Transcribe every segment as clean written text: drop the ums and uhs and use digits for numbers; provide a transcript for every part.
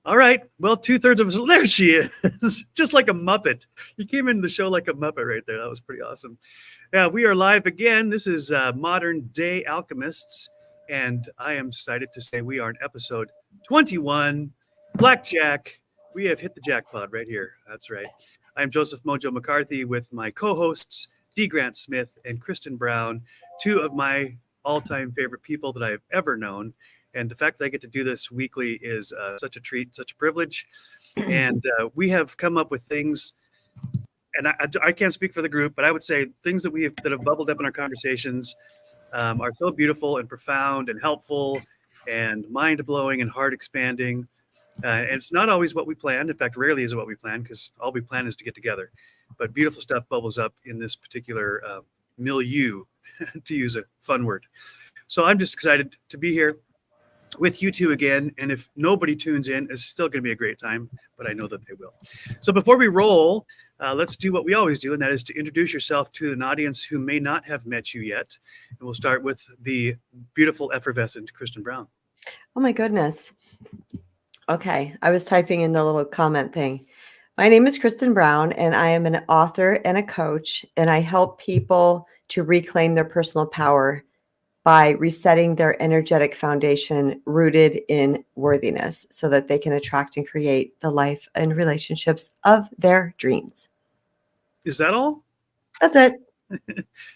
All right. Well, 2/3 of us. There she is. Just like a Muppet. You came into the show like a Muppet right there. That was pretty awesome. Yeah, we are live again. This is Modern Day Alchemists. And I am excited to say we are in episode 21. Blackjack. We have hit the jackpot right here. That's right. I'm Joseph Mojo McCarthy with my co hosts, D. Grant Smith and Kristen Brown, two of my all time favorite people that I have ever known. And the fact that I get to do this weekly is such a treat, such a privilege. And we have come up with things, and I can't speak for the group, but I would say things that have bubbled up in our conversations are so beautiful and profound and helpful and mind blowing and heart expanding. And it's not always what we planned. In fact, rarely is it what we plan because all we plan is to get together. But beautiful stuff bubbles up in this particular milieu, to use a fun word. So I'm just excited to be here with you two again. And if nobody tunes in, it's still going to be a great time, but I know that they will. So before we roll, let's do what we always do, and that is to introduce yourself to an audience who may not have met you yet. And we'll start with the beautiful, effervescent Kristen Brown. Oh my goodness. Okay, I was typing in the little comment thing. My name is Kristen Brown, and I am an author and a coach, and I help people to reclaim their personal power by resetting their energetic foundation rooted in worthiness so that they can attract and create the life and relationships of their dreams. Is that all? That's it.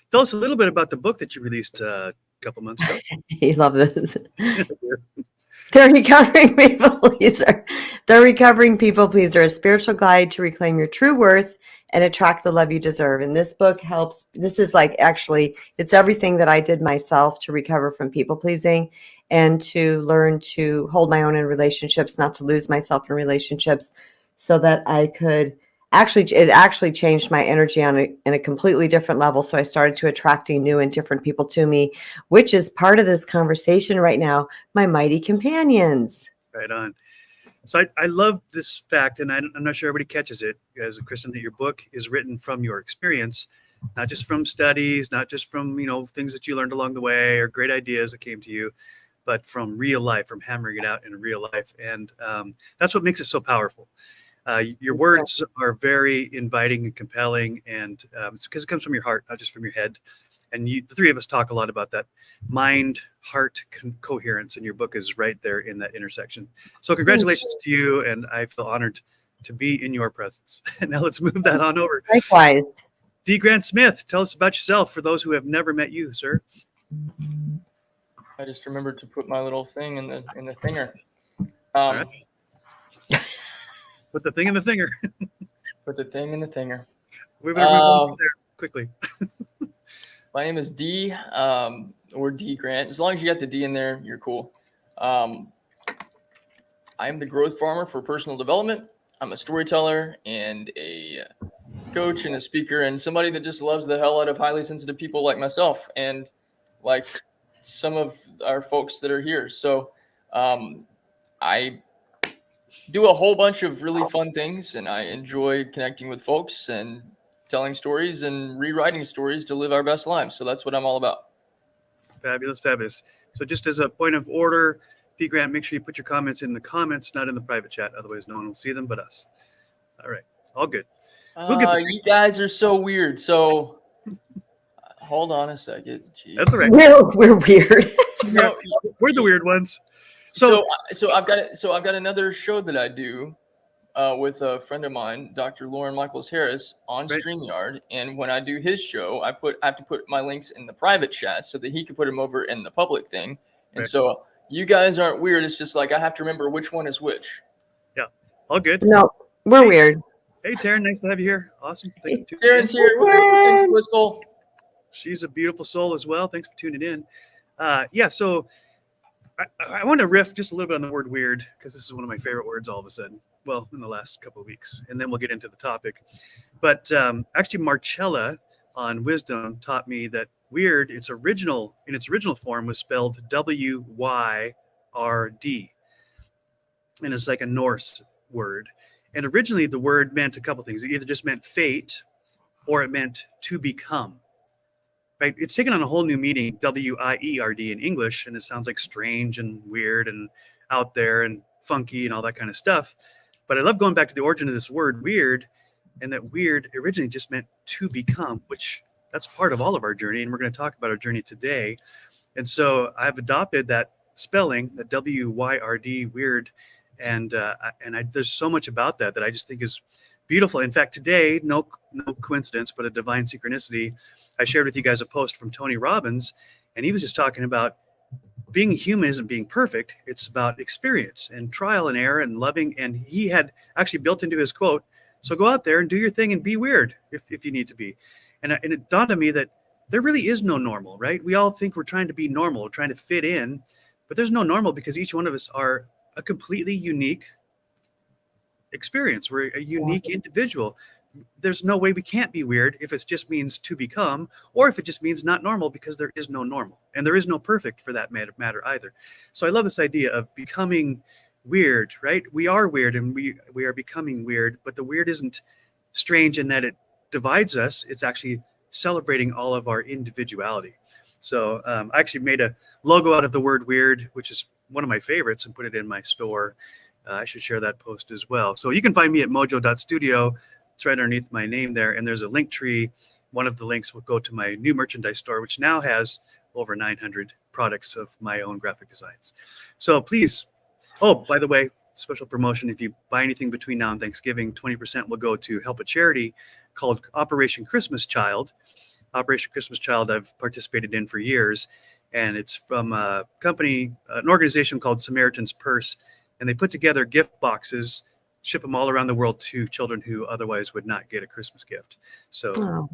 Tell us a little bit about the book that you released a couple months ago. You love this. The Recovering People Pleaser. The Recovering People Pleaser, a spiritual guide to reclaim your true worth and attract the love you deserve. And this book helps. This is like, actually, it's everything that I did myself to recover from people pleasing and to learn to hold my own in relationships, not to lose myself in relationships, so that I could it actually changed my energy in a completely different level. So I started to attracting new and different people to me, which is part of this conversation right now, my mighty companions. Right on. So I love this fact, and I'm not sure everybody catches it, as Kristen, that your book is written from your experience, not just from studies, not just from, things that you learned along the way or great ideas that came to you, but from real life, from hammering it out in real life. And that's what makes it so powerful. Your words are very inviting and compelling, and it's because it comes from your heart, not just from your head. And the three of us talk a lot about that mind-heart coherence, and your book is right there in that intersection. So congratulations to you, and I feel honored to be in your presence. And now let's move that on over. Likewise. D. Grant Smith, tell us about yourself for those who have never met you, sir. I just remembered to put my little thing in the thinger. All right. Put the thing in the thinger. Put the thing in the thinger. We better move on there quickly. My name is D, or D Grant. As long as you got the D in there, you're cool. I'm the growth farmer for personal development. I'm a storyteller and a coach and a speaker and somebody that just loves the hell out of highly sensitive people like myself and like some of our folks that are here. So I do a whole bunch of really fun things, and I enjoy connecting with folks and telling stories and rewriting stories to live our best lives. So that's what I'm all about. Fabulous, fabulous. So just as a point of order, D. Grant, make sure you put your comments in the comments, not in the private chat. Otherwise, no one will see them but us. All right. All good. We'll get you guys are so weird. So hold on a second. Jeez. That's all right. We're weird. No, we're the weird ones. So I've got another show that I do with a friend of mine, Dr. Lauren Michaels Harris, on StreamYard. And when I do his show, I have to put my links in the private chat so that he can put them over in the public thing. And so you guys aren't weird. It's just like I have to remember which one is which. Yeah, all good. No, we're weird. Hey, Taryn, nice to have you here. Awesome. Thank you. Taryn's here. Thanks, Whistle. She's a beautiful soul as well. Thanks for tuning in. So I want to riff just a little bit on the word weird, because this is one of my favorite words all of a sudden. Well, in the last couple of weeks, and then we'll get into the topic. But actually, Marcella on Wisdom taught me that weird, in its original form, was spelled W-Y-R-D, and it's like a Norse word. And originally, the word meant a couple things. It either just meant fate, or it meant to become. Right? It's taken on a whole new meaning, W-I-E-R-D in English, and it sounds like strange and weird and out there and funky and all that kind of stuff. But I love going back to the origin of this word weird, and that weird originally just meant to become, which that's part of all of our journey. And we're going to talk about our journey today. And so I've adopted that spelling, the WYRD, weird. And there's so much about that I just think is beautiful. In fact, today, no coincidence, but a divine synchronicity, I shared with you guys a post from Tony Robbins, and he was just talking about being human isn't being perfect. It's about experience and trial and error and loving. And he had actually built into his quote, so go out there and do your thing and be weird if you need to be. And it dawned on me that there really is no normal, right? We all think we're trying to be normal, trying to fit in, but there's no normal because each one of us are a completely unique experience. We're a unique individual. There's no way we can't be weird if it just means to become, or if it just means not normal, because there is no normal and there is no perfect for that matter either. So I love this idea of becoming weird, right? We are weird and we are becoming weird, but the weird isn't strange in that it divides us. It's actually celebrating all of our individuality. So I actually made a logo out of the word weird, which is one of my favorites, and put it in my store. I should share that post as well. So you can find me at mojo.studio. It's right underneath my name there. And there's a link tree. One of the links will go to my new merchandise store, which now has over 900 products of my own graphic designs. So please, oh, by the way, special promotion. If you buy anything between now and Thanksgiving, 20% will go to help a charity called Operation Christmas Child. Operation Christmas Child I've participated in for years. And it's from a company, an organization called Samaritan's Purse. And they put together gift boxes, ship them all around the world to children who otherwise would not get a Christmas gift. So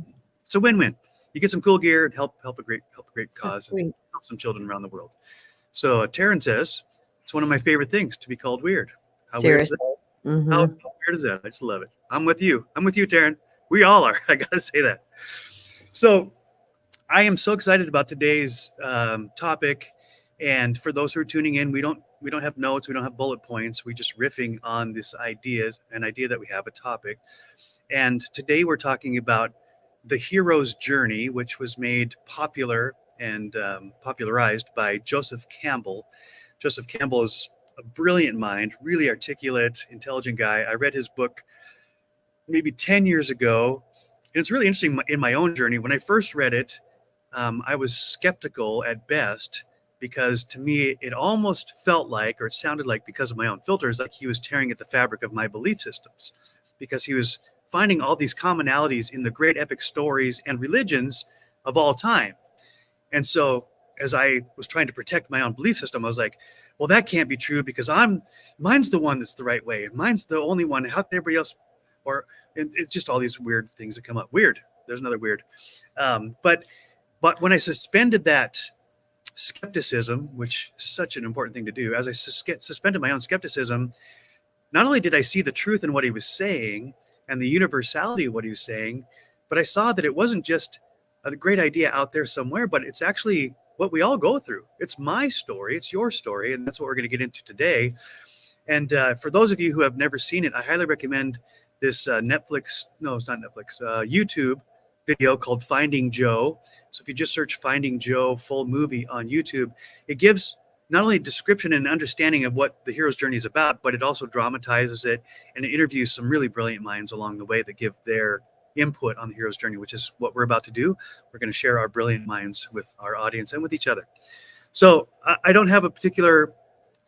It's a win-win. You get some cool gear and help a great cause and help some children around the world. So Taryn says, it's one of my favorite things to be called weird. How Seriously. weird is that? How weird is that? I just love it. I'm with you, Taryn. We all are. I got to say that. So I am so excited about today's topic. And for those who are tuning in, we don't have notes. We don't have bullet points. We're just riffing on this an idea that we have, a topic. And today we're talking about the hero's journey, which was made popular and popularized by Joseph Campbell. Joseph Campbell is a brilliant mind, really articulate, intelligent guy. I read his book maybe 10 years ago. And it's really interesting in my own journey. When I first read it, I was skeptical at best, because to me, it almost felt like, or it sounded like, because of my own filters, like he was tearing at the fabric of my belief systems, because he was finding all these commonalities in the great epic stories and religions of all time. And so as I was trying to protect my own belief system, I was like, well, that can't be true, because mine's the one that's the right way. Mine's the only one. How can everybody else? Or it's just all these weird things that come up. Weird. There's another weird. But when I suspended that skepticism, which is such an important thing to do, as I suspended my own skepticism, not only did I see the truth in what he was saying and the universality of what he was saying, but I saw that it wasn't just a great idea out there somewhere, but it's actually what we all go through. It's my story, it's your story, and that's what we're going to get into today. And for those of you who have never seen it, I highly recommend this YouTube video called Finding Joe. So if you just search Finding Joe full movie on YouTube, it gives not only a description and understanding of what the hero's journey is about, but it also dramatizes it, and it interviews some really brilliant minds along the way that give their input on the hero's journey, which is what we're about to do. We're going to share our brilliant minds with our audience and with each other. So I don't have a particular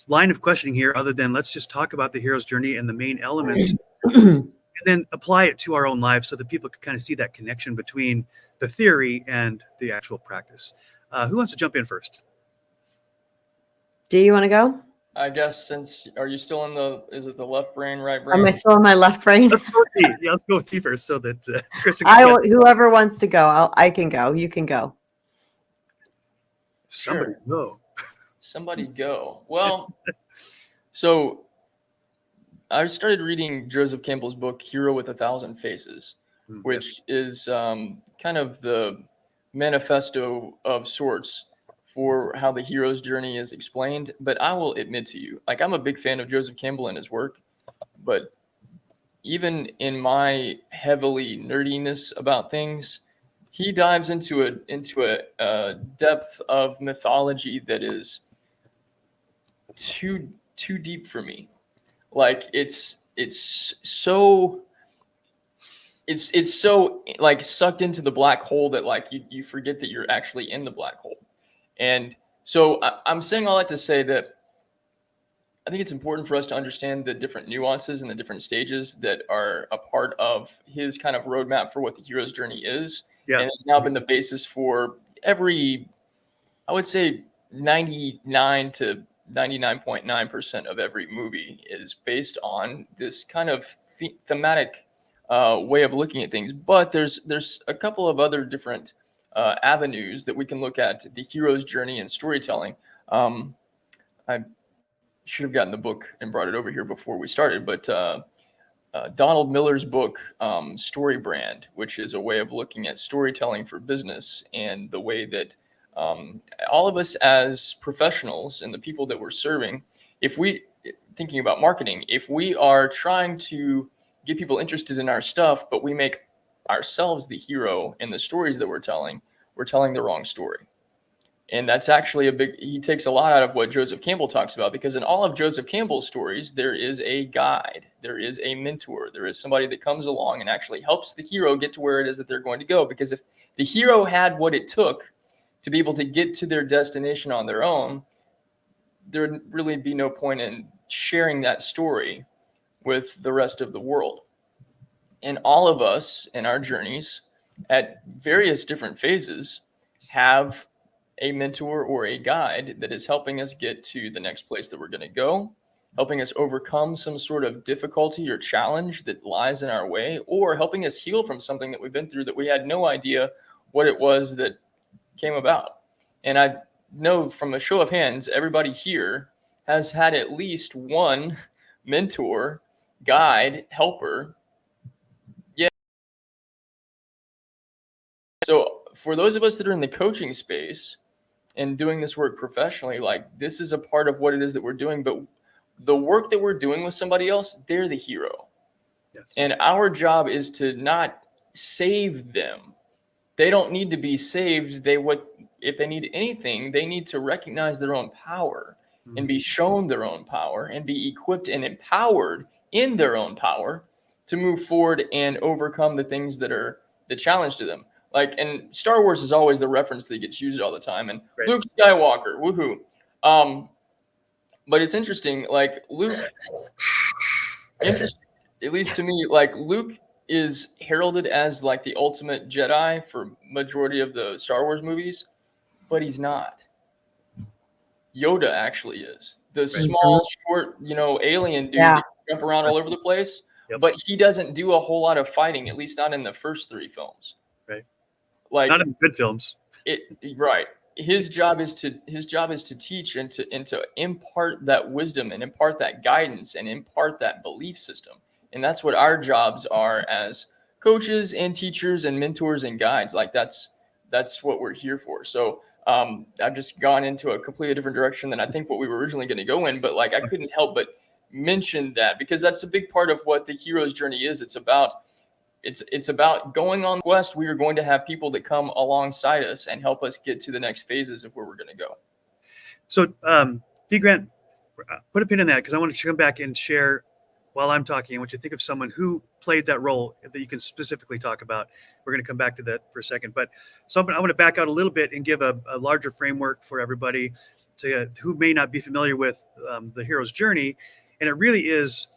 line of questioning here other than let's just talk about the hero's journey and the main elements and then apply it to our own lives so that people can kind of see that connection between the theory and the actual practice. Who wants to jump in first? Do you want to go? I guess are you still is it the left brain, right brain? Am I still in my left brain? Let's go with T. Yeah, let's go with T first so that Kristen whoever wants to go, I can go. You can go. Somebody go. Somebody go. Well, so I started reading Joseph Campbell's book, Hero with 1,000 Faces, which is kind of the manifesto of sorts for how the hero's journey is explained. But I will admit to you, I'm a big fan of Joseph Campbell and his work, but even in my heavily nerdiness about things, he dives into a depth of mythology that is too too deep for me. Like it's so like sucked into the black hole that like you forget that you're actually in the black hole. And so I'm saying all that to say that I think it's important for us to understand the different nuances and the different stages that are a part of his kind of roadmap for what the hero's journey is. Yeah. And it's now been the basis for every, I would say 99 to 99.9% of every movie is based on this kind of thematic way of looking at things. But there's a couple of other different avenues that we can look at the hero's journey and storytelling. I should have gotten the book and brought it over here before we started, but Donald Miller's book, Story Brand, which is a way of looking at storytelling for business and the way that all of us as professionals and the people that we're serving, if we, thinking about marketing, if we are trying to get people interested in our stuff, but we make ourselves the hero in the stories that we're telling the wrong story. And that's actually he takes a lot out of what Joseph Campbell talks about, because in all of Joseph Campbell's stories, there is a guide, there is a mentor, there is somebody that comes along and actually helps the hero get to where it is that they're going to go. Because if the hero had what it took to be able to get to their destination on their own, there would really be no point in sharing that story with the rest of the world. And all of us in our journeys at various different phases have a mentor or a guide that is helping us get to the next place that we're going to go, helping us overcome some sort of difficulty or challenge that lies in our way, or helping us heal from something that we've been through that we had no idea what it was that came about. And I know from a show of hands, everybody here has had at least one mentor, guide, helper. Yeah. So for those of us that are in the coaching space and doing this work professionally, like this is a part of what it is that we're doing, but the work that we're doing with somebody else, they're the hero. Yes. And our job is to not save them. They don't need to be saved. If they need anything, they need to recognize their own power and be shown their own power and be equipped and empowered in their own power to move forward and overcome the things that are the challenge to them. Like, and Star Wars is always the reference that gets used all the time. And Right. Luke Skywalker, woohoo. But it's interesting, like Luke, interesting, at least to me, like Luke is heralded as like the ultimate Jedi for majority of the Star Wars movies, but he's not. Yoda actually is. The small, short, alien dude that can jump around all over the place. Yep. But he doesn't do a whole lot of fighting, at least not in the first 3 films. Right. Like not in good films. Right. His job is to teach and to impart that wisdom and impart that guidance and impart that belief system. And that's what our jobs are as coaches and teachers and mentors and guides. Like that's what we're here for. So I've just gone into a completely different direction than I think what we were originally going to go in. But like I couldn't help but mention that because that's a big part of what the hero's journey is. It's about going on quest. We are going to have people that come alongside us and help us get to the next phases of where we're going to go. So D. Grant, put a pin in that because I want to come back and share while I'm talking what you think of someone who played that role that you can specifically talk about. We're going to come back to that for a second. But so I want to back out a little bit and give a larger framework for everybody who may not be familiar with the hero's journey. And it really is,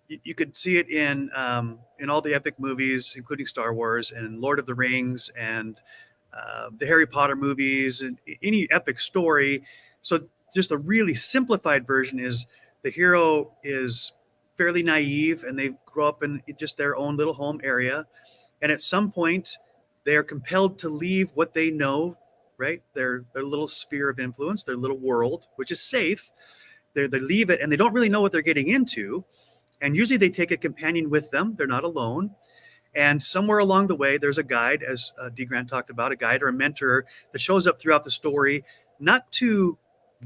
you could see it in all the epic movies, including Star Wars and Lord of the Rings and the Harry Potter movies and any epic story. So just a really simplified version is the hero is fairly naive and they grow up in just their own little home area. And at some point they are compelled to leave what they know, right? Their little sphere of influence, their little world, which is safe. They leave it and they don't really know what they're getting into. And usually they take a companion with them. They're not alone. And somewhere along the way, there's a guide, as D. Grant talked about, a guide or a mentor that shows up throughout the story, not to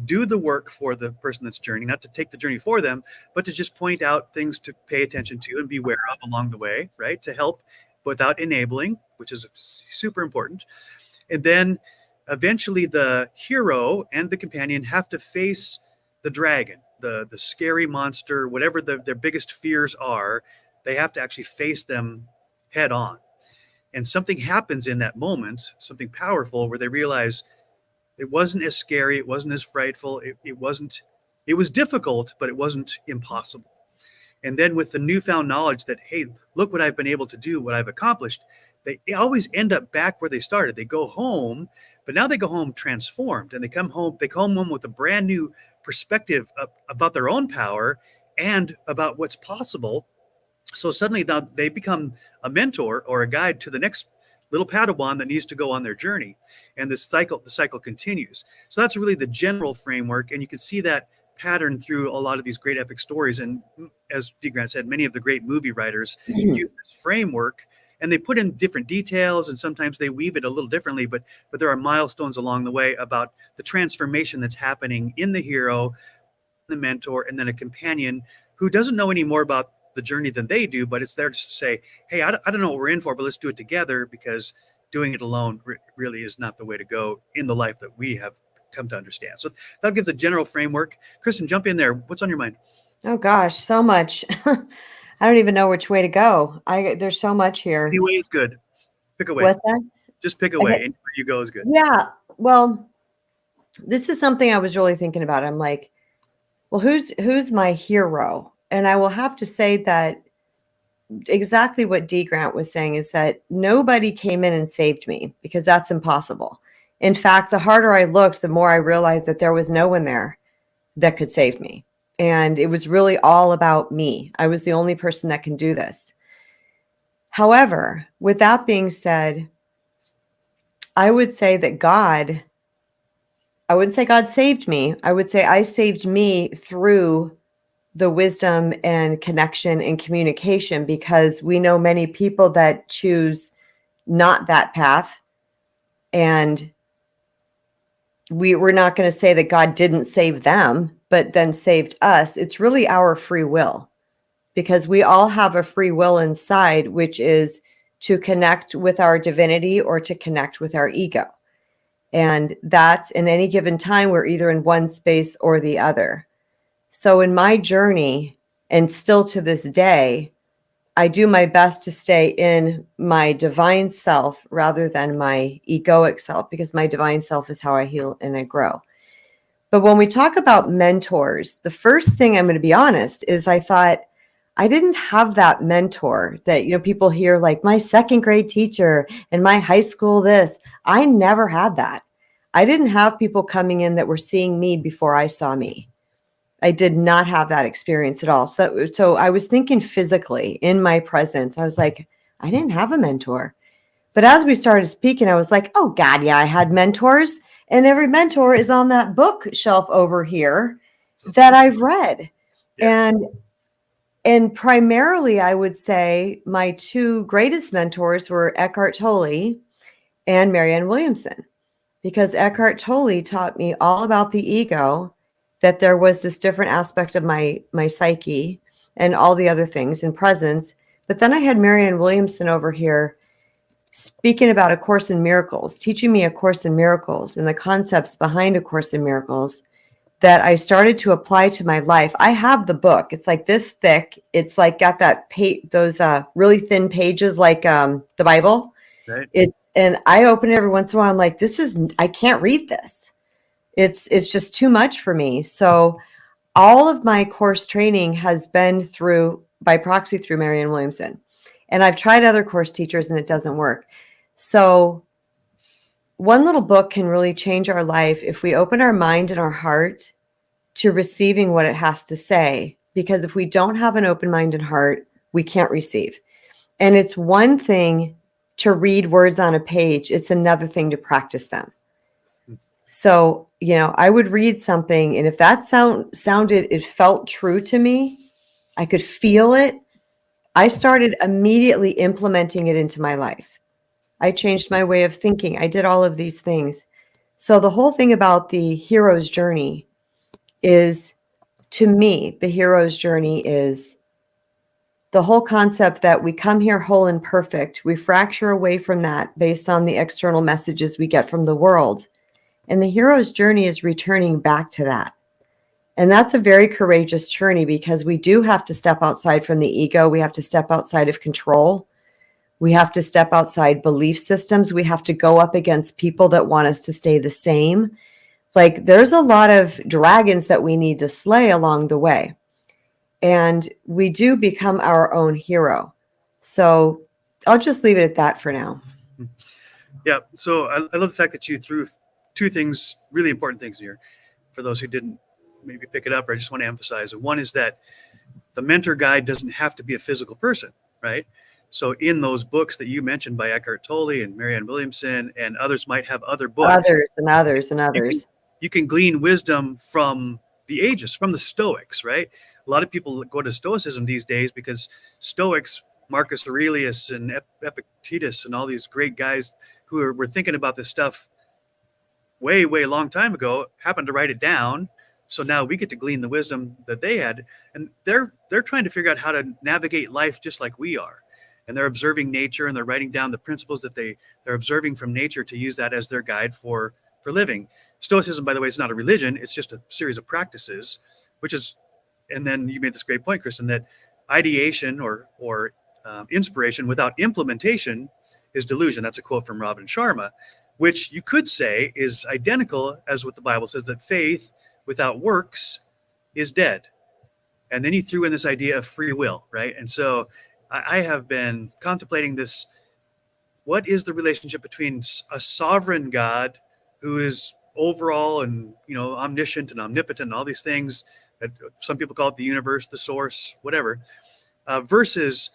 do the work for the person that's journeying, not to take the journey for them, but to just point out things to pay attention to and be aware of along the way, right? To help without enabling, which is super important. And then eventually the hero and the companion have to face the dragon, the scary monster, whatever their biggest fears are, they have to actually face them head on. And something happens in that moment, something powerful, where they realize it wasn't as scary, it wasn't as frightful, it was difficult, but it wasn't impossible. And then with the newfound knowledge that, hey, look what I've been able to do, what I've accomplished, they always end up back where they started. They go home, but now they go home transformed, and they come home with a brand new perspective about their own power and about what's possible. So suddenly now they become a mentor or a guide to the next little Padawan that needs to go on their journey. And the cycle continues. So that's really the general framework. And you can see that pattern through a lot of these great epic stories. And as D. Grant said, many of the great movie writers use this framework, and they put in different details, and sometimes they weave it a little differently, but there are milestones along the way about the transformation that's happening in the hero, the mentor, and then a companion who doesn't know any more about the journey than they do, but it's there just to say, hey, I don't know what we're in for, but let's do it together, because doing it alone really is not the way to go in the life that we have come to understand. So that gives a general framework. Kristen, jump in there. What's on your mind? Oh gosh, so much. I don't even know which way to go. There's so much here. Any way is good. Pick a way. What's that? Just pick a way, Okay. and where you go is good. Yeah. Well, this is something I was really thinking about. I'm like, well, who's my hero? And I will have to say that exactly what D. Grant was saying is that nobody came in and saved me, because that's impossible. In fact, the harder I looked, the more I realized that there was no one there that could save me. And it was really all about me. I was the only person that can do this. However, with that being said, I would say that I wouldn't say God saved me. I would say I saved me through the wisdom and connection and communication, because we know many people that choose not that path. And we're not going to say that God didn't save them, but then saved us. It's really our free will, because we all have a free will inside, which is to connect with our divinity or to connect with our ego. And that's in any given time, we're either in one space or the other. So in my journey, and still to this day, I do my best to stay in my divine self rather than my egoic self, because my divine self is how I heal and I grow. But when we talk about mentors, the first thing, I'm going to be honest, is I thought I didn't have that mentor that, people hear like my second grade teacher and my high school this. I never had that. I didn't have people coming in that were seeing me before I saw me. I did not have that experience at all. So I was thinking physically in my presence. I was like, I didn't have a mentor. But as we started speaking, I was like, oh God, yeah, I had mentors. And every mentor is on that bookshelf over here that I've read. Yes. And primarily, I would say my two greatest mentors were Eckhart Tolle and Marianne Williamson, because Eckhart Tolle taught me all about the ego, that there was this different aspect of my psyche and all the other things in presence. But then I had Marianne Williamson over here speaking about A Course in Miracles, teaching me A Course in Miracles and the concepts behind A Course in Miracles that I started to apply to my life. I have the book. It's like this thick. It's like got that those really thin pages like the Bible. Right. And I open it every once in a while. I'm like, I can't read this. It's just too much for me. So all of my course training has been by proxy through Marianne Williamson. And I've tried other course teachers and it doesn't work. So one little book can really change our life if we open our mind and our heart to receiving what it has to say. Because if we don't have an open mind and heart, we can't receive. And it's one thing to read words on a page. It's another thing to practice them. So, I would read something, and if that sounded, it felt true to me, I could feel it. I started immediately implementing it into my life. I changed my way of thinking. I did all of these things. So the whole thing about the hero's journey is, to me, the hero's journey is the whole concept that we come here whole and perfect. We fracture away from that based on the external messages we get from the world. And the hero's journey is returning back to that. And that's a very courageous journey, because we do have to step outside from the ego. We have to step outside of control. We have to step outside belief systems. We have to go up against people that want us to stay the same. Like, there's a lot of dragons that we need to slay along the way. And we do become our own hero. So I'll just leave it at that for now. Yeah. So I love the fact that you threw two things, really important things here, for those who didn't maybe pick it up, or I just want to emphasize it. One is that the mentor guide doesn't have to be a physical person, right? So in those books that you mentioned by Eckhart Tolle and Marianne Williamson, and others might have other books. Others. You can glean wisdom from the ages, from the Stoics, right? A lot of people go to Stoicism these days because Stoics, Marcus Aurelius and Epictetus and all these great guys who were thinking about this stuff way, way long time ago, happened to write it down. So now we get to glean the wisdom that they had. And they're trying to figure out how to navigate life just like we are. And they're observing nature, and they're writing down the principles that they're observing from nature to use that as their guide for living. Stoicism, by the way, is not a religion. It's just a series of practices, which is, and then you made this great point, Kristen, that ideation or inspiration without implementation is delusion. That's a quote from Robin Sharma, which you could say is identical as what the Bible says, that faith without works is dead. And then he threw in this idea of free will, right? And so I have been contemplating this. What is the relationship between a sovereign God who is overall and, omniscient and omnipotent and all these things that some people call it the universe, the source, whatever, versus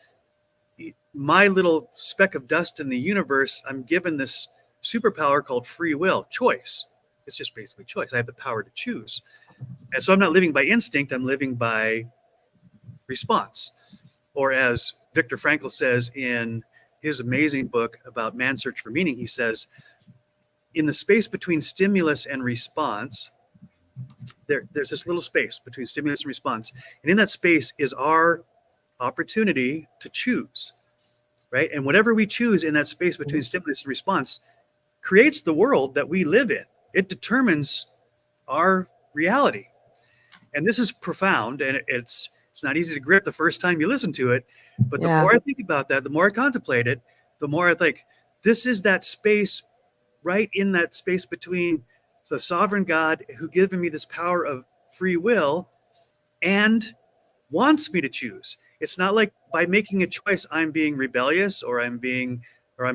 my little speck of dust in the universe? I'm given this superpower called free will, choice. It's just basically choice. I have the power to choose. And so I'm not living by instinct. I'm living by response. Or as Viktor Frankl says in his amazing book about man's search for meaning, he says, in the space between stimulus and response, there's this little space between stimulus and response. And in that space is our opportunity to choose, right? And whatever we choose in that space between stimulus and response creates the world that we live in. It determines our reality. And this is profound, and it's not easy to grip the first time you listen to it. But the more I think about that, the more I contemplate it, the more I think this is that space, right in that space between the sovereign God who given me this power of free will and wants me to choose. It's not like by making a choice, I'm being rebellious, or I'm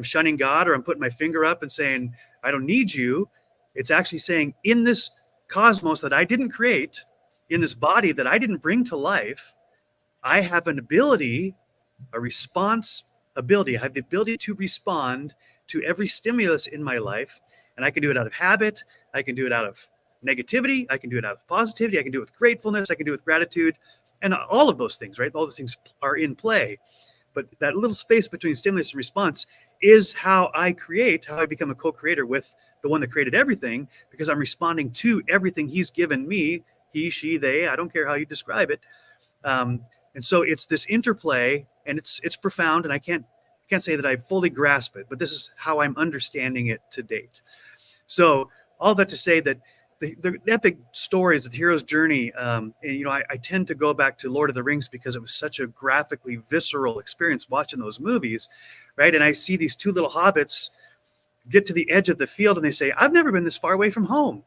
shunning God, or I'm putting my finger up and saying, I don't need you. It's actually saying, in this cosmos that I didn't create, in this body that I didn't bring to life, I have an ability, a response ability. I have the ability to respond to every stimulus in my life. And I can do it out of habit. I can do it out of negativity. I can do it out of positivity. I can do it with gratefulness. I can do it with gratitude. And all of those things, right? All those things are in play. But that little space between stimulus and response is how I become a co-creator with the one that created everything, because I'm responding to everything he's given me, he, she, they, I don't care how you describe it. And so it's this interplay, and it's profound, and I can't say that I fully grasp it, but this is how I'm understanding it to date. So all that to say that the epic stories of the hero's journey, and I tend to go back to Lord of the Rings because it was such a graphically visceral experience watching those movies, right? And I see these two little hobbits get to the edge of the field, and they say, I've never been this far away from home.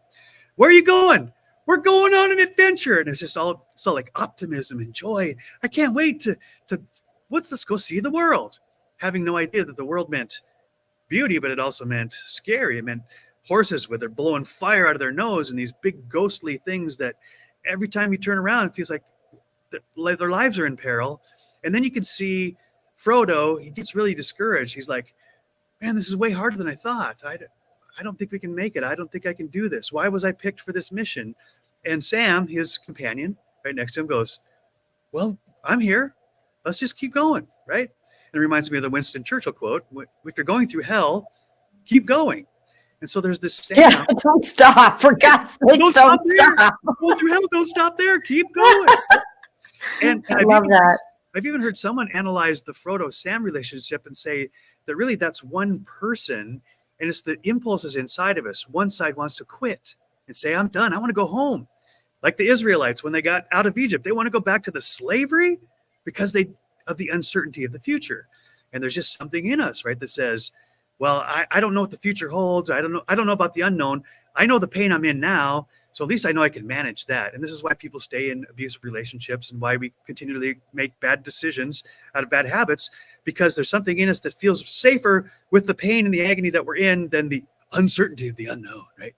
Where are you going? We're going on an adventure. And it's just all like optimism and joy. I can't wait to let's go see the world. Having no idea that the world meant beauty, but it also meant scary. It meant horses with their blowing fire out of their nose and these big ghostly things that every time you turn around, it feels like their lives are in peril. And then you can see Frodo, he gets really discouraged. He's like, man, this is way harder than I thought. I don't think we can make it. I don't think I can do this. Why was I picked for this mission? And Sam, his companion, right next to him goes, well, I'm here. Let's just keep going, right? And it reminds me of the Winston Churchill quote, if you're going through hell, keep going. And so there's this Sam. Yeah, don't stop. For God's sake, don't stop. Go through hell, don't stop there. Keep going. And I love that. I've even heard someone analyze the Frodo-Sam relationship and say that really that's one person, and it's the impulses inside of us. One side wants to quit and say, I'm done. I want to go home. Like the Israelites, when they got out of Egypt, they want to go back to the slavery because of the uncertainty of the future. And there's just something in us, right, that says, well, I don't know what the future holds. I don't know about the unknown. I know the pain I'm in now, so at least I know I can manage that. And this is why people stay in abusive relationships and why we continually make bad decisions out of bad habits, because there's something in us that feels safer with the pain and the agony that we're in than the uncertainty of the unknown, right?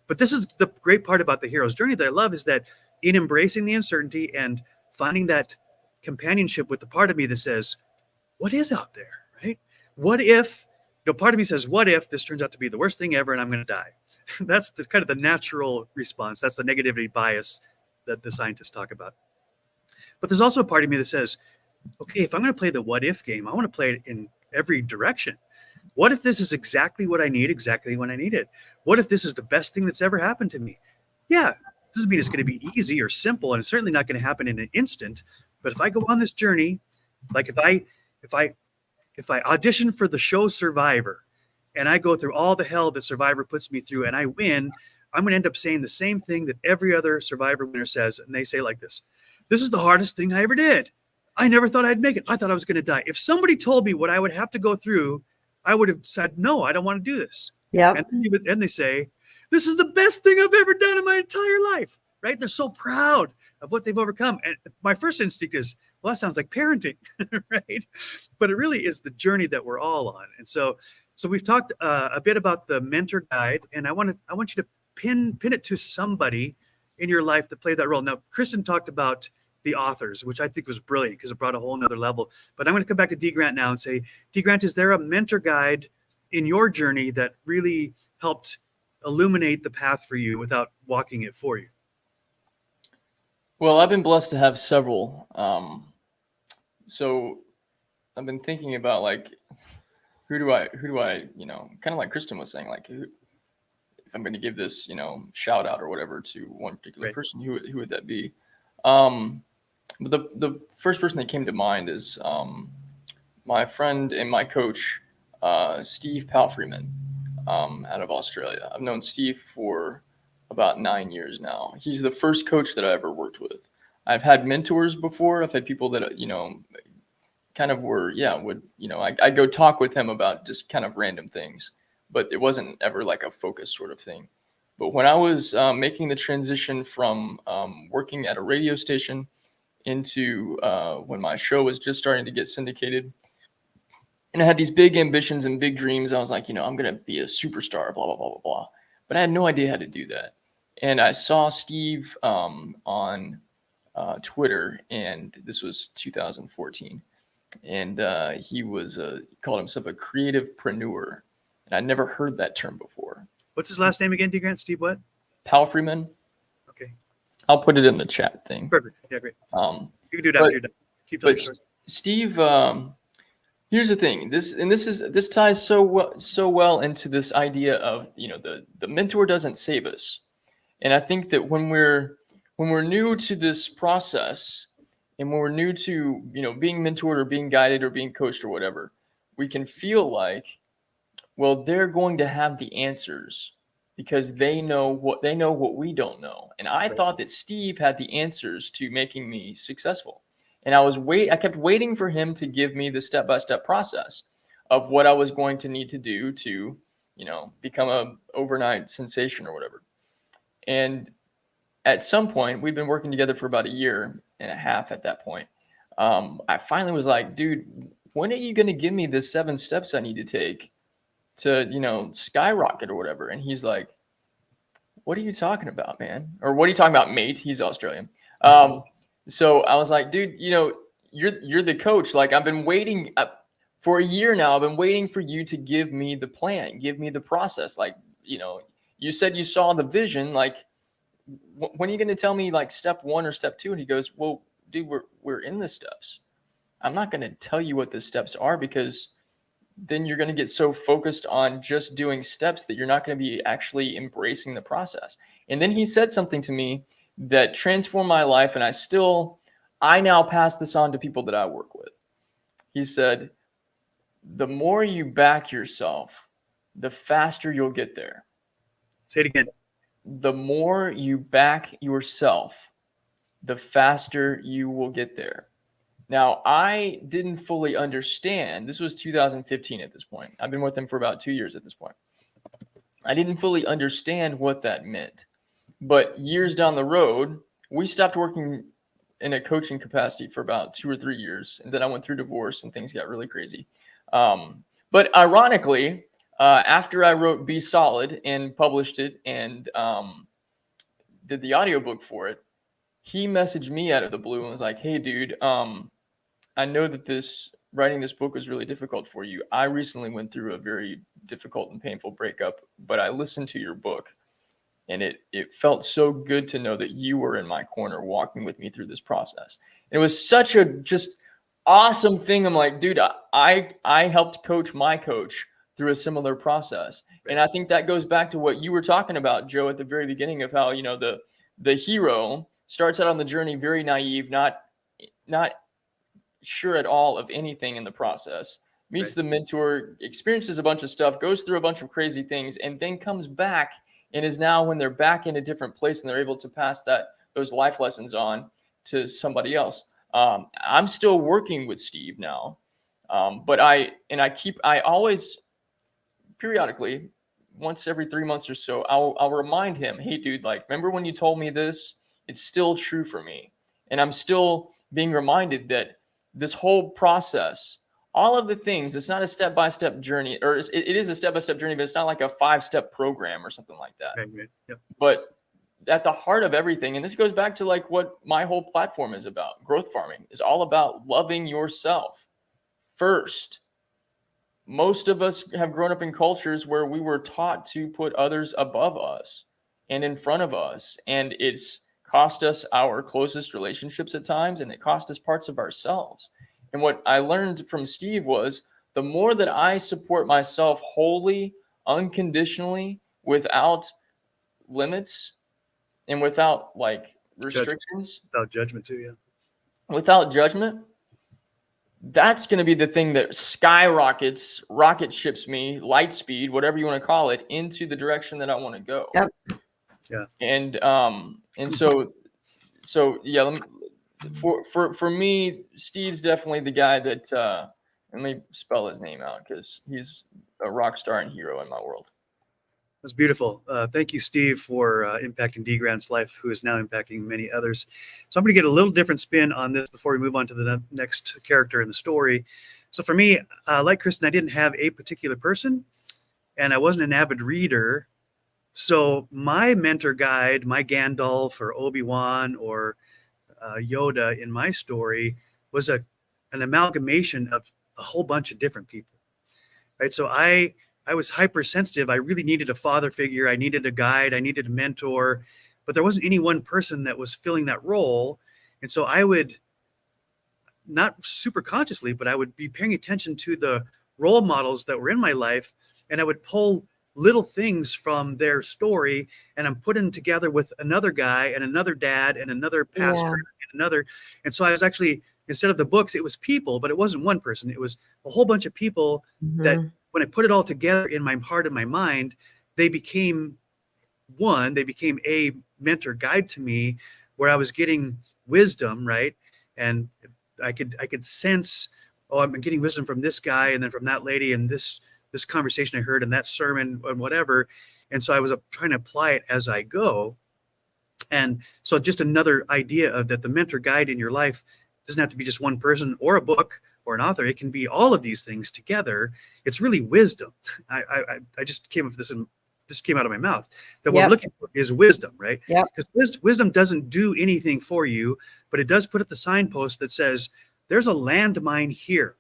But this is the great part about the hero's journey that I love, is that in embracing the uncertainty and finding that companionship with the part of me that says, what is out there, right? What if, part of me says, what if this turns out to be the worst thing ever and I'm going to die? That's the kind of the natural response. That's the negativity bias that the scientists talk about. But there's also a part of me that says, okay, if I'm going to play the what if game, I want to play it in every direction. What if this is exactly what I need, exactly when I need it? What if this is the best thing that's ever happened to me? Yeah, doesn't mean it's going to be easy or simple, and it's certainly not going to happen in an instant. But if I go on this journey, like if I audition for the show Survivor and I go through all the hell that Survivor puts me through and I win, I'm going to end up saying the same thing that every other Survivor winner says. And they say like this is the hardest thing I ever did. I never thought I'd make it. I thought I was going to die. If somebody told me what I would have to go through, I would have said, no, I don't want to do this. Yep. And they say, this is the best thing I've ever done in my entire life, right? They're so proud of what they've overcome. And my first instinct is, well, that sounds like parenting, right? But it really is the journey that we're all on. And so we've talked a bit about the mentor guide, and I want you to pin it to somebody in your life that played that role. Now, Kristen talked about the authors, which I think was brilliant because it brought a whole nother level. But I'm going to come back to D. Grant now and say, D. Grant, is there a mentor guide in your journey that really helped illuminate the path for you without walking it for you? Well, I've been blessed to have several. So I've been thinking about like, who do I, kind of like Kristen was saying, like, if I'm going to give this, shout out or whatever to one particular person, who would that be? But the first person that came to mind is my friend and my coach, Steve Palfreyman, out of Australia. I've known Steve for about 9 years now. He's the first coach that I ever worked with. I've had mentors before. I've had people that, kind of were, I'd go talk with him about just kind of random things, but it wasn't ever like a focus sort of thing. But when I was making the transition from working at a radio station into when my show was just starting to get syndicated, and I had these big ambitions and big dreams, I was like, I'm going to be a superstar, blah, blah, blah, blah, blah. But I had no idea how to do that. And I saw Steve on Twitter, and this was 2014. And he called himself a creativepreneur. And I'd never heard that term before. What's his last name again, D. Grant? Steve what? Palfreyman. Okay. I'll put it in the chat thing. Perfect. Yeah, great. You can do it but, after you're done. Keep telling but your story. Steve, here's the thing. This ties so well into this idea of the mentor doesn't save us. And I think that when we're new to this process, and when we're new to being mentored or being guided or being coached or whatever, we can feel like, well, they're going to have the answers because they know what we don't know. And I thought that Steve had the answers to making me successful. And I kept waiting for him to give me the step-by-step process of what I was going to need to do to, become a overnight sensation or whatever. And at some point, we've been working together for about 1.5 years at that point. I finally was like, dude, when are you going to give me the 7 steps I need to take to, skyrocket or whatever? And he's like, what are you talking about, man? Or what are you talking about, mate? He's Australian. So I was like, dude, you're the coach. Like, I've been waiting for 1 year now. I've been waiting for you to give me the plan, give me the process. Like, you said you saw the vision. Like, when are you going to tell me like step 1 or step 2? And he goes, well, dude, we're in the steps. I'm not going to tell you what the steps are because then you're going to get so focused on just doing steps that you're not going to be actually embracing the process. And then he said something to me that transformed my life. And I now pass this on to people that I work with. He said, the more you back yourself, the faster you'll get there. Say it again. the more you back yourself, the faster you will get there. Now, I didn't fully understand. This was 2015 at this point. I've been with him for about 2 years at this point. I didn't fully understand what that meant. But years down the road, we stopped working in a coaching capacity for about 2 or 3 years. And then I went through divorce and things got really crazy. But ironically, after I wrote Be Solid and published it and did the audiobook for it, he messaged me out of the blue and was like, hey, dude, I know that writing this book was really difficult for you. I recently went through a very difficult and painful breakup, but I listened to your book and it felt so good to know that you were in my corner walking with me through this process. And it was such a just awesome thing. I'm like, dude, I helped coach my coach through a similar process. And I think that goes back to what you were talking about, Joe, at the very beginning of how, the hero starts out on the journey very naive, not sure at all of anything in the process, meets the mentor, experiences a bunch of stuff, goes through a bunch of crazy things, and then comes back and is now, when they're back in a different place and they're able to pass those life lessons on to somebody else. I'm still working with Steve now, but I always periodically, once every 3 months or so, I'll remind him, hey, dude, like, remember when you told me this? It's still true for me. And I'm still being reminded that this whole process, all of the things, it's not a step-by-step journey, or it is a step-by-step journey, but it's not like a 5-step program or something like that. Right. Yep. But at the heart of everything, and this goes back to like what my whole platform is about, growth farming is all about loving yourself first. Most of us have grown up in cultures where we were taught to put others above us and in front of us. And it's cost us our closest relationships at times, and it cost us parts of ourselves. And what I learned from Steve was the more that I support myself wholly, unconditionally, without limits and without like restrictions, Without judgment too, yeah. without judgment, that's going to be the thing that skyrockets, rocket ships me, light speed, whatever you want to call it, into the direction that I want to go. Yep. Yeah. And so yeah, for me, Steve's definitely the guy that let me spell his name out because he's a rock star and hero in my world. That's beautiful. Thank you, Steve, for impacting D. Grant's life, who is now impacting many others. So I'm going to get a little different spin on this before we move on to the next character in the story. So for me, like Kristen, I didn't have a particular person, and I wasn't an avid reader. So my mentor guide, my Gandalf or Obi-Wan or Yoda in my story was an amalgamation of a whole bunch of different people, right? So I was hypersensitive. I really needed a father figure. I needed a guide. I needed a mentor, but there wasn't any one person that was filling that role. And so I would, not super consciously, but I would be paying attention to the role models that were in my life, and I would pull little things from their story, and I'm putting together with another guy and another dad and another pastor and another. And so I was actually, instead of the books, it was people, but it wasn't one person. It was a whole bunch of people that when I put it all together in my heart and my mind, they became one. They became a mentor guide to me, where I was getting wisdom, right? And I could sense, oh, I'm getting wisdom from this guy, and then from that lady, and this conversation I heard, and that sermon, and whatever. And so I was trying to apply it as I go. And so just another idea of that the mentor guide in your life doesn't have to be just one person or a book or an author. It can be all of these things together. It's really wisdom. I just came up with this, and this came out of my mouth, that what we're looking for is wisdom, right? Yeah. Because wisdom doesn't do anything for you, but it does put at the signpost that says, there's a landmine here.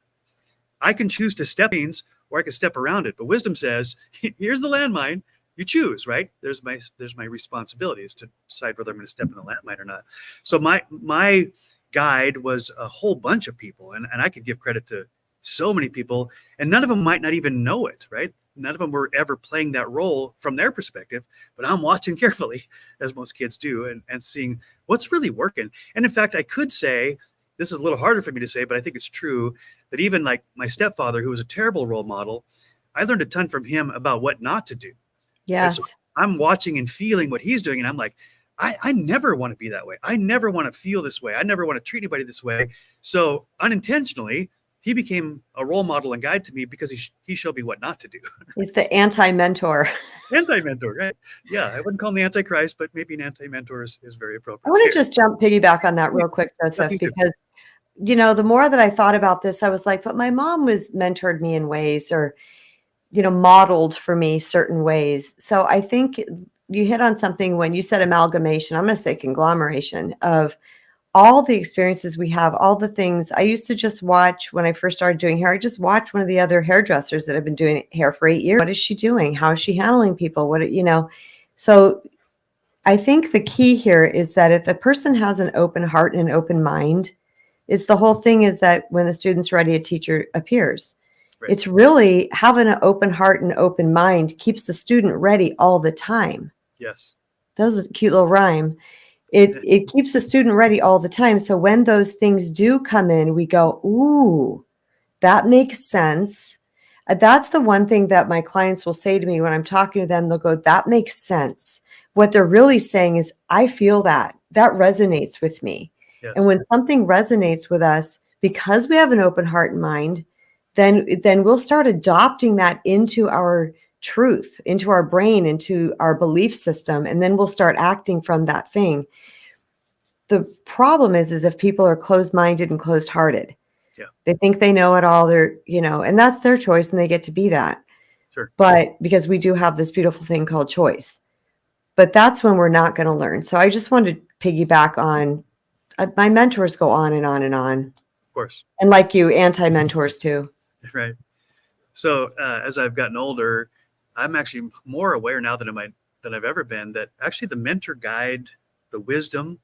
I can choose to step in, or I can step around it. But wisdom says, here's the landmine. You choose, right? There's my responsibility is to decide whether I'm going to step in the landmine or not. So my guide was a whole bunch of people, and I could give credit to so many people, and none of them might not even know it, right? None of them were ever playing that role from their perspective, but I'm watching carefully, as most kids do, and seeing what's really working. And in fact, I could say, this is a little harder for me to say, but I think it's true, that even like my stepfather, who was a terrible role model, I learned a ton from him about what not to do. Yes. So I'm watching and feeling what he's doing, and I'm like, I never want to be that way. I never want to feel this way. I never want to treat anybody this way. So unintentionally, he became a role model and guide to me because he showed me what not to do. He's the anti-mentor. Anti-mentor, right? Yeah, I wouldn't call him the Antichrist, but maybe an anti-mentor is very appropriate. I want to just piggyback on that real quick, Joseph, because, the more that I thought about this, I was like, but my mom mentored me in ways, or, modeled for me certain ways. So I think you hit on something when you said amalgamation. I'm going to say conglomeration of all the experiences we have, all the things. I used to just watch when I first started doing hair. I just watched one of the other hairdressers that have been doing hair for 8 years. What is she doing? How is she handling people? So I think the key here is that if a person has an open heart and an open mind, the whole thing is that when the student's ready, a teacher appears. Right. It's really having an open heart and open mind keeps the student ready all the time. Yes. That was a cute little rhyme. It keeps the student ready all the time. So when those things do come in, we go, ooh, that makes sense. That's the one thing that my clients will say to me when I'm talking to them. They'll go, that makes sense. What they're really saying is, I feel that resonates with me. Yes. And when something resonates with us, because we have an open heart and mind, then we'll start adopting that into our truth, into our brain, into our belief system, and then we'll start acting from that thing. The problem is if people are closed-minded and closed-hearted, they think they know it all. They're, and that's their choice, and they get to be that. Sure. But because we do have this beautiful thing called choice, but that's when we're not going to learn. So I just wanted to piggyback on my mentors go on and on and on. Of course. And like you, anti-mentors too. Right. So as I've gotten older, I'm actually more aware now than I've ever been that actually the mentor guide, the wisdom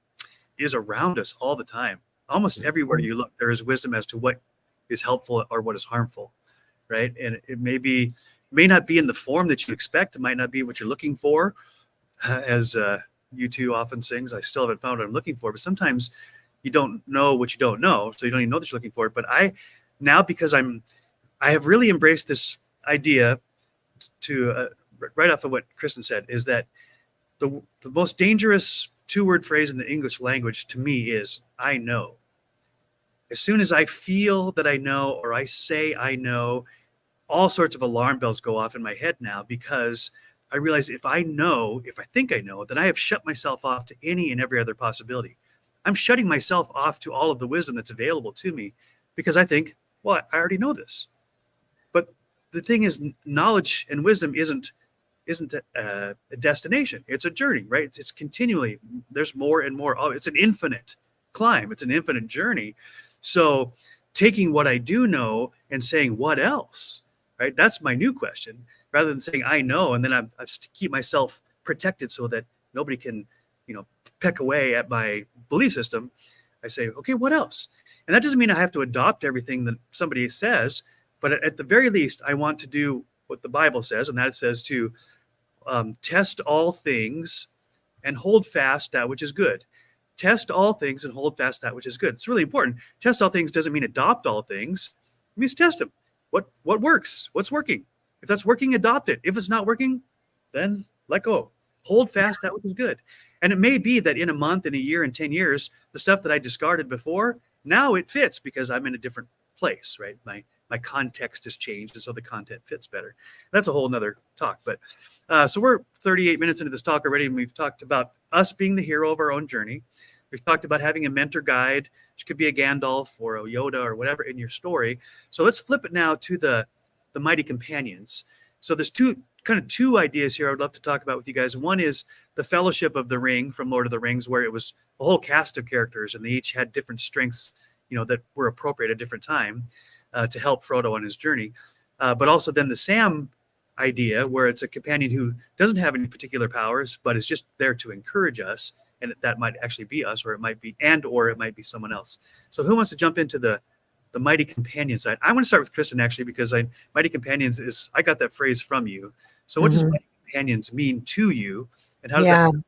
is around us all the time. Almost everywhere you look, there is wisdom as to what is helpful or what is harmful, right? And it may not be in the form that you expect. It might not be what you're looking for. As U2 often sings, I still haven't found what I'm looking for. But sometimes you don't know what you don't know, so you don't even know that you're looking for it. But because I have really embraced this idea to right off of what Kristen said, is that the most dangerous 2-word phrase in the English language to me is I know. As soon as I feel that I know, or I say I know, all sorts of alarm bells go off in my head now, because I realize if I think I know, then I have shut myself off to any and every other possibility. I'm shutting myself off to all of the wisdom that's available to me because I think, well, I already know this. But the thing is, knowledge and wisdom isn't a destination. It's a journey, right? It's continually, there's more and more. Oh, it's an infinite climb. It's an infinite journey. So taking what I do know and saying, what else, right? That's my new question. Rather than saying, I know, and then I keep myself protected so that nobody can, peck away at my belief system. I say, okay, what else? And that doesn't mean I have to adopt everything that somebody says, but at the very least, I want to do what the Bible says, and that says to test all things and hold fast that which is good. Test all things and hold fast that which is good. It's really important. Test all things doesn't mean adopt all things. It means test them. What works? What's working? If that's working, adopt it. If it's not working, then let go. Hold fast that which is good. And it may be that in a month, in a year, in 10 years, the stuff that I discarded before, now it fits because I'm in a different place, right? My context has changed, and so the content fits better. That's a whole nother talk. But so we're 38 minutes into this talk already, and we've talked about us being the hero of our own journey. We've talked about having a mentor guide, which could be a Gandalf or a Yoda or whatever in your story. So let's flip it now to the mighty companions. So there's two ideas here I would love to talk about with you guys. One is the Fellowship of the Ring from Lord of the Rings, where it was a whole cast of characters, and they each had different strengths, that were appropriate at a different time to help Frodo on his journey. But also then the Sam idea, where it's a companion who doesn't have any particular powers, but is just there to encourage us, and that might actually be us, or it might be someone else. So who wants to jump into the mighty companion side? I want to start with Kristen, actually, because mighty companions I got that phrase from you. So what does mighty companions mean to you, and how does that work?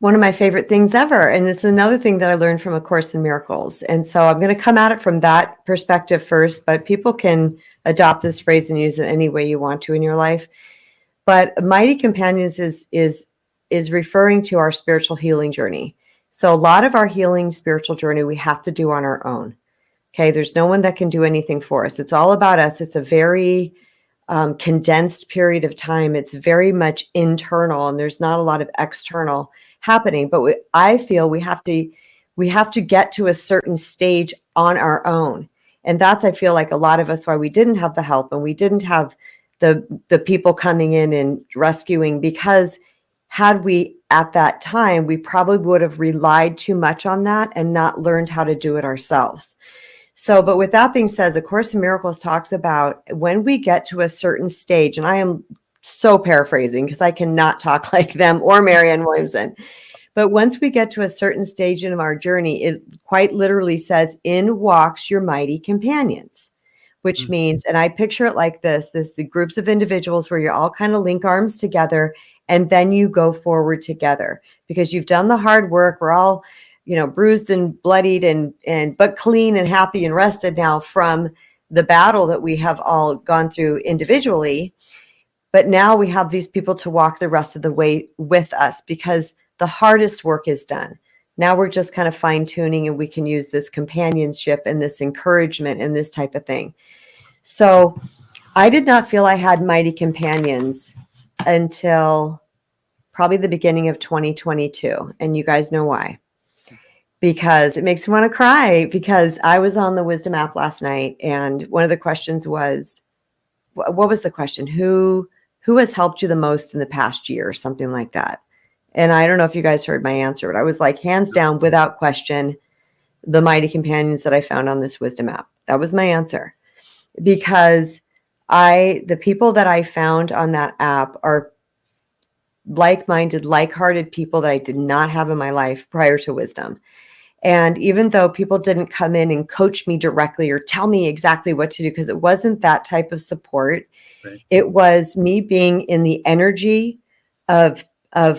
One of my favorite things ever. And it's another thing that I learned from A Course in Miracles. And so I'm going to come at it from that perspective first, but people can adopt this phrase and use it any way you want to in your life. But Mighty Companions is referring to our spiritual healing journey. So a lot of our healing spiritual journey we have to do on our own. Okay, there's no one that can do anything for us. It's all about us. It's a very condensed period of time. It's very much internal, and there's not a lot of external happening. But I feel we have to get to a certain stage on our own, and that's, I feel like, a lot of us why we didn't have the help and we didn't have the people coming in and rescuing, because had we at that time, we probably would have relied too much on that and not learned how to do it ourselves. So, but with that being said, A Course in Miracles talks about when we get to a certain stage, and I am so paraphrasing because I cannot talk like them or Marianne Williamson. But once we get to a certain stage in our journey, it quite literally says, in walks your mighty companions, which means, and I picture it like this, the groups of individuals where you all kind of link arms together and then you go forward together because you've done the hard work. We're all, bruised and bloodied but clean and happy and rested now from the battle that we have all gone through individually. But now we have these people to walk the rest of the way with us because the hardest work is done. Now we're just kind of fine tuning, and we can use this companionship and this encouragement and this type of thing. So I did not feel I had mighty companions until probably the beginning of 2022. And you guys know why. Because it makes me want to cry, because I was on the Wisdom app last night, and one of the questions was, what was the question? Who has helped you the most in the past year or something like that? And I don't know if you guys heard my answer, but I was like, hands down, without question, the mighty companions that I found on this Wisdom app. That was my answer, because the people that I found on that app are like-minded, like-hearted people that I did not have in my life prior to Wisdom. And even though people didn't come in and coach me directly or tell me exactly what to do, because it wasn't that type of support, right. It was me being in the energy of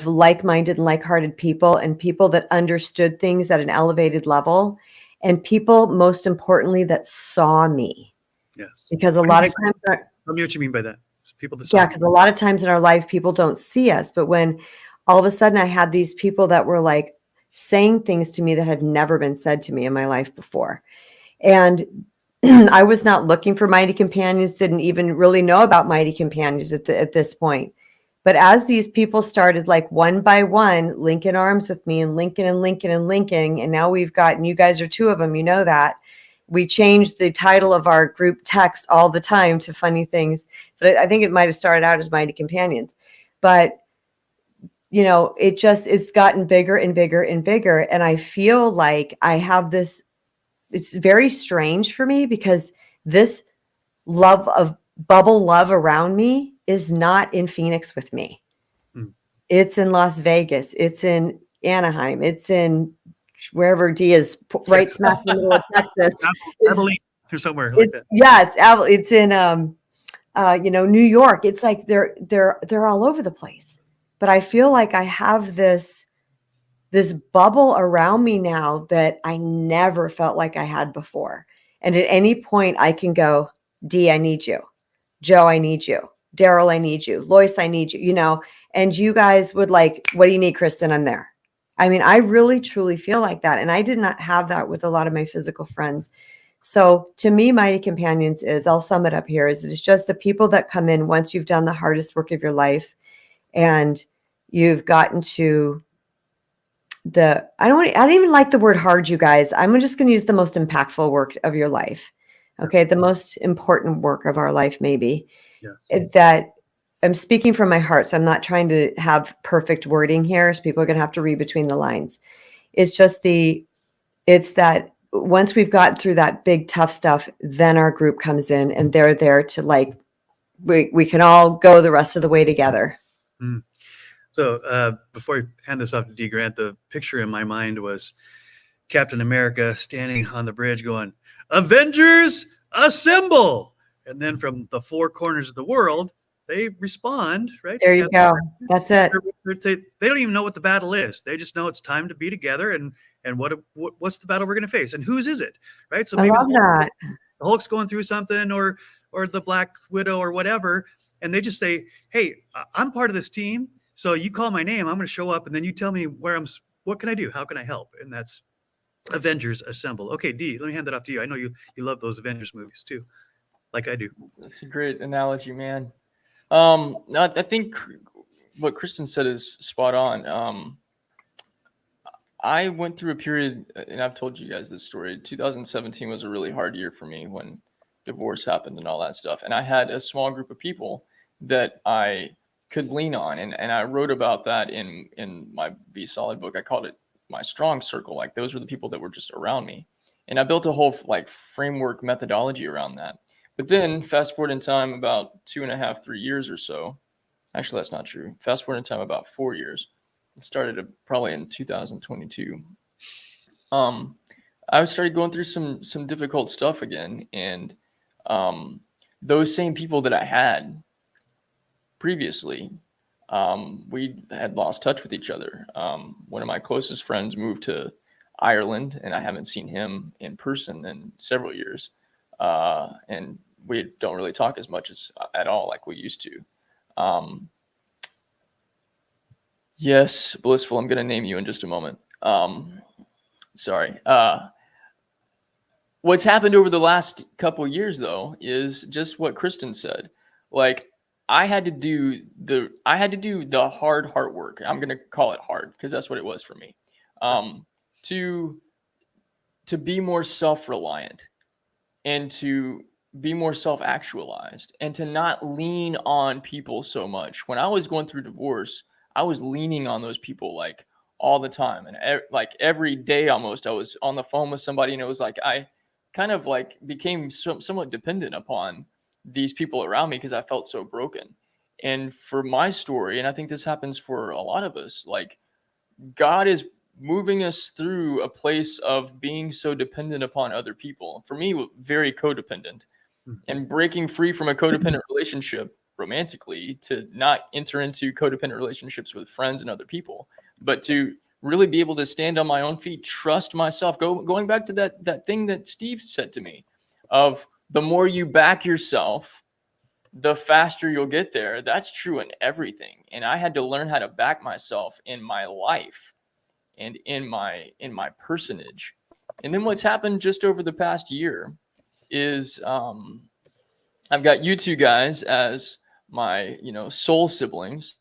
like-minded and like-hearted people, and people that understood things at an elevated level, and people, most importantly, that saw me. Yes. Because a lot of times, tell me what you mean by that. People that saw yeah, because a lot of times in our life, people don't see us. But when all of a sudden I had these people that were like saying things to me that had never been said to me in my life before. And I was not looking for mighty companions, didn't even really know about mighty companions at this point. But as these people started, like, one by one, linking arms with me and linking, and now we've got, and you guys are two of them, you know that. We changed the title of our group text all the time to funny things. But I think it might have started out as Mighty Companions. But it's gotten bigger and bigger and bigger. And I feel like I have this, it's very strange for me, because this bubble love around me is not in Phoenix with me. It's in Las Vegas. It's in Anaheim. It's in wherever D is, right smack in the middle of Texas. Abilene or somewhere like that. Yeah, it's in New York. It's like they're all over the place. But I feel like I have this bubble around me now that I never felt like I had before. And at any point I can go, D, I need you. Joe, I need you. Daryl, I need you. Lois, I need you, and you guys would like, what do you need, Kristen? I'm there. I mean, I really, truly feel like that. And I did not have that with a lot of my physical friends. So to me, Mighty Companions I'll sum it up here, it's just the people that come in once you've done the hardest work of your life, and you've gotten to I don't even like the word hard, you guys. I'm just going to use the most impactful work of your life. Okay. The most important work of our life, maybe. Yes. That I'm speaking from my heart. So I'm not trying to have perfect wording here. So people are going to have to read between the lines. It's just it's that once we've gotten through that big, tough stuff, then our group comes in and they're there to we can all go the rest of the way together. Mm. So before I hand this off to D. Grant, the picture in my mind was Captain America standing on the bridge going, "Avengers, assemble!" And then from the four corners of the world, they respond, right? There you go. That's it. They don't even know what the battle is. They just know it's time to be together, and what's the battle we're going to face, and whose is it, right? So maybe I love that. The Hulk's going through something, or the Black Widow or whatever, and they just say, "Hey, I'm part of this team, so you call my name, I'm going to show up, and then you tell me what can I do? How can I help?" And that's Avengers Assemble. Okay, D, let me hand that off to you. I know you love those Avengers movies too, like I do. That's a great analogy, man. I think what Kristen said is spot on. I went through a period, and I've told you guys this story. 2017 was a really hard year for me when divorce happened and all that stuff. And I had a small group of people that I could lean on. And I wrote about that in my Be Solid book. I called it my strong circle. Like those were the people that were just around me. And I built a whole like framework methodology around that. But then fast forward in time about 2.5, 3 years or so. Actually, that's not true. Fast forward in time about 4 years. It started probably in 2022. I started going through some difficult stuff again, and those same people that I had previously, we had lost touch with each other. One of my closest friends moved to Ireland, and I haven't seen him in person in several years, and we don't really talk as much as at all like we used to. Yes, Blissful, I'm going to name you in just a moment. Sorry. What's happened over the last couple of years, though, is just what Kristen said. Like, I had to do the hard heart work. I'm going to call it hard because that's what it was for me. To be more self-reliant and to be more self-actualized and to not lean on people so much. When I was going through divorce, I was leaning on those people like all the time, and like every day almost I was on the phone with somebody, and it was like I kind of like became somewhat dependent upon these people around me because I felt so broken. And for my story, and I think this happens for a lot of us, like God is moving us through a place of being so dependent upon other people. For me, very codependent, and breaking free from a codependent relationship romantically to not enter into codependent relationships with friends and other people, but to really be able to stand on my own feet, trust myself. Going back to that thing that Steve said to me of the more you back yourself, the faster you'll get there. That's true in everything. And I had to learn how to back myself in my life and in my personage. And then what's happened just over the past year is I've got you two guys as my soul siblings,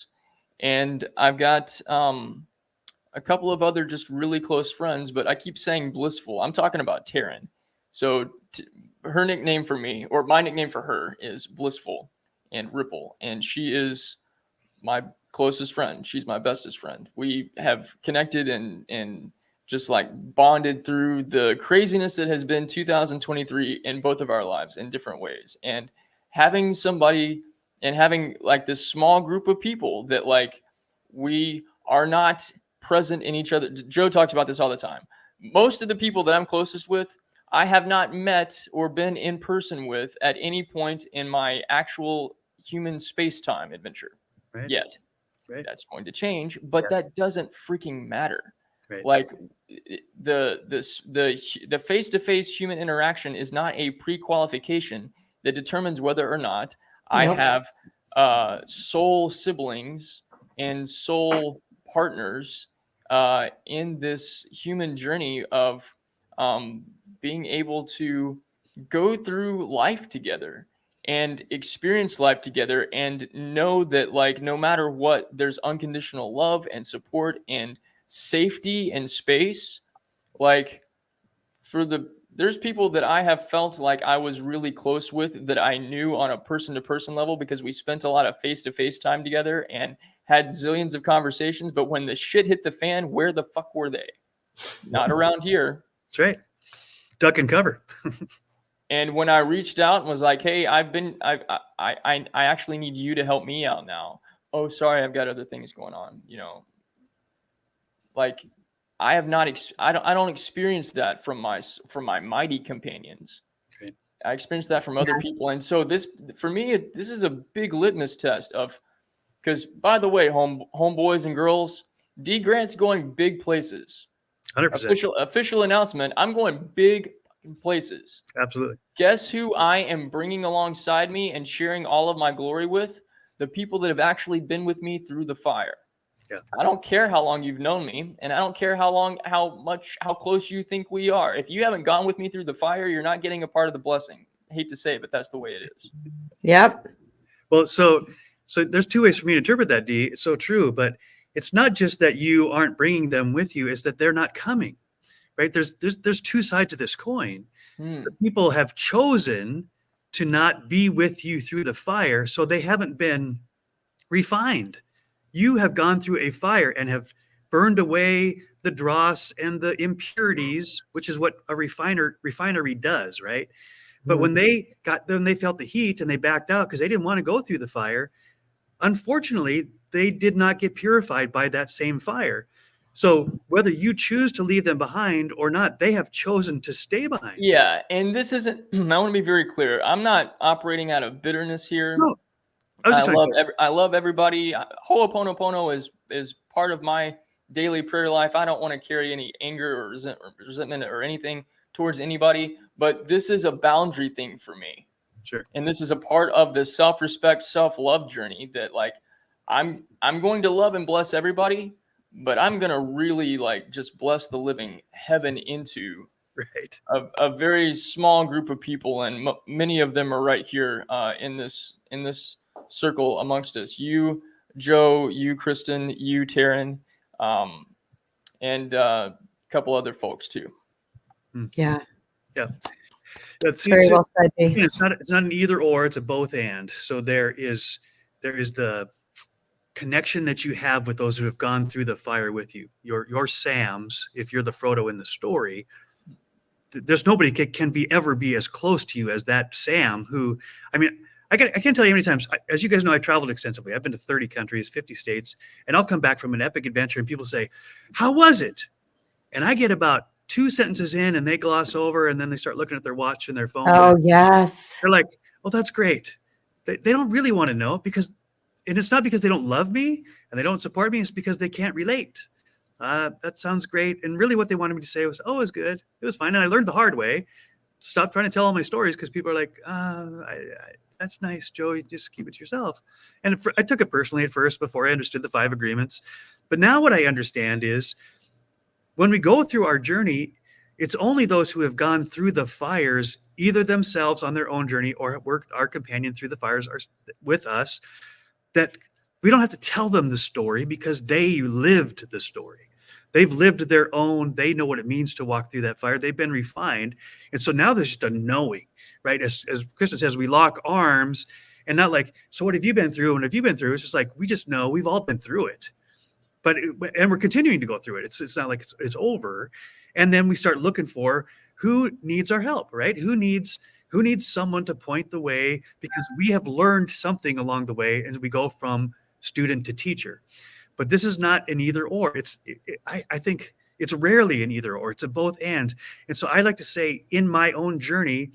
and I've got a couple of other just really close friends, but I keep saying Blissful. I'm talking about Taryn. So her nickname for me, or my nickname for her, is Blissful and Ripple, and she is my closest friend. She's my bestest friend. We have connected and just like bonded through the craziness that has been 2023 in both of our lives in different ways. And having somebody and having like this small group of people that like we are not present in each other. Joe talks about this all the time. Most of the people that I'm closest with, I have not met or been in person with at any point in my actual human space-time adventure yet. Right. That's going to change, but that doesn't freaking matter. Right. Like the face-to-face human interaction is not a pre-qualification that determines whether or not I have soul siblings and soul partners in this human journey of being able to go through life together and experience life together and know that like no matter what, there's unconditional love and support and safety and space. Like there's people that I have felt like I was really close with that I knew on a person-to-person level because we spent a lot of face-to-face time together and had zillions of conversations. But when the shit hit the fan, where the fuck were they? Not around here. That's right. Duck and cover. And when I reached out and was like, "Hey, I actually need you to help me out now." "Oh, sorry, I've got other things going on." Like I have not. I don't experience that from my mighty companions. Right. I experienced that from other people, and so this for me, this is a big litmus test of. Because by the way, homeboys and girls, D Grant's going big places. 100%. Official announcement. I'm going big places. Absolutely. Guess who I am bringing alongside me and sharing all of my glory with? the people that have actually been with me through the fire. Yeah. I don't care how long you've known me, and I don't care how close you think we are. If you haven't gone with me through the fire, you're not getting a part of the blessing. I hate to say it, but that's the way it is. Yep. Well, so there's two ways for me to interpret that, D. It's so true, but it's not just that you aren't bringing them with you; it's that they're not coming, right? There's two sides of this coin. The people have chosen to not be with you through the fire, so they haven't been refined. You have gone through a fire and have burned away the dross and the impurities, which is what a refinery does, right? But when they felt the heat and they backed out because they didn't want to go through the fire, unfortunately, they did not get purified by that same fire. So whether you choose to leave them behind or not, they have chosen to stay behind. Yeah, and this isn't, I want to be very clear. I'm not operating out of bitterness here. No, I love everybody. Ho'oponopono is part of my daily prayer life. I don't want to carry any anger or resentment or anything towards anybody, but this is a boundary thing for me. Sure. And this is a part of the self-respect, self-love journey that like I'm going to love and bless everybody, but I'm going to really like just bless the living heaven into right. a very small group of people, and many of them are right here in this circle amongst us. You, Joe, you, Kristen, you, Taryn, and a couple other folks too. Yeah. Yeah. That's Very well said, D. It's not an either or, it's a both and. So there is the connection that you have with those who have gone through the fire with you. Your Sams, if you're the Frodo in the story, there's nobody can ever be as close to you as that Sam who, I mean, I can't tell you how many times, as you guys know, I traveled extensively. I've been to 30 countries, 50 states, and I'll come back from an epic adventure and people say, how was it? And I get about 2 sentences in and they gloss over and then they start looking at their watch and their phone. Oh, yes. They're like, oh, that's great. They don't really want to know and it's not because they don't love me and they don't support me. It's because they can't relate. That sounds great. And really what they wanted me to say was, oh, it was good. It was fine. And I learned the hard way. Stop trying to tell all my stories because people are like, that's nice, Joe. You just keep it to yourself. And I took it personally at first before I understood the 5 agreements. But now what I understand is when we go through our journey, it's only those who have gone through the fires, either themselves on their own journey or worked our companion through the fires with us, that we don't have to tell them the story because they lived the story. They've lived their own. They know what it means to walk through that fire. They've been refined. And so now there's just a knowing, right? As Kristen says, we lock arms and not like, so what have you been through? And have you been through? It's just like, we just know we've all been through it. And we're continuing to go through it. It's not like it's over. And then we start looking for who needs our help, right? Who needs someone to point the way because we have learned something along the way as we go from student to teacher. But this is not an either or. I think it's rarely an either or. It's a both and. And so I like to say in my own journey,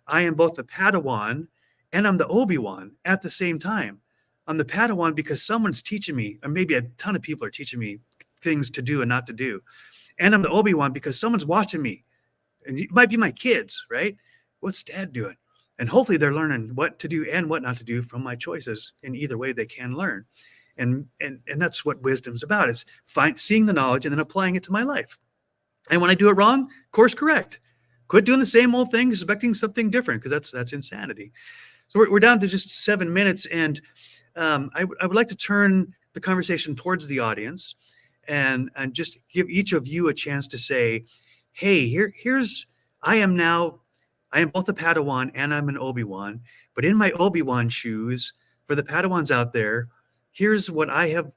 I am both the Padawan and I'm the Obi-Wan at the same time. I'm the Padawan because someone's teaching me, or maybe a ton of people are teaching me things to do and not to do. And I'm the Obi-Wan because someone's watching me. And it might be my kids, right? What's Dad doing? And hopefully they're learning what to do and what not to do from my choices. In either way, they can learn. And that's what wisdom's about. It's seeing the knowledge and then applying it to my life. And when I do it wrong, course correct. Quit doing the same old thing, expecting something different, because that's insanity. So we're down to just 7 minutes, and I would like to turn the conversation towards the audience and just give each of you a chance to say, hey, I am both a Padawan and I'm an Obi-Wan, but in my Obi-Wan shoes, for the Padawans out there, here's what I have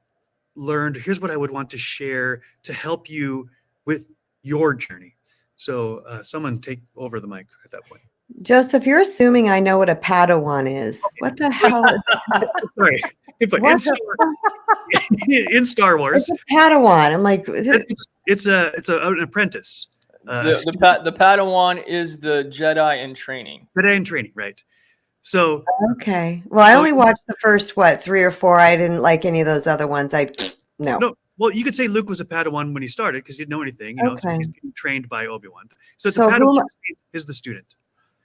learned. Here's what I would want to share to help you with your journey. So someone take over the mic at that point. Joseph, you're assuming I know what a Padawan is. What the hell? Sorry. In Star Wars. It's a Padawan. I'm like, it's an apprentice. The Padawan is the Jedi in training. Jedi in training, right? So okay. Well, I only watched the first 3 or 4. I didn't like any of those other ones. No. Well, you could say Luke was a Padawan when he started because he didn't know anything. So he's getting trained by Obi-Wan. So the Padawan is the student.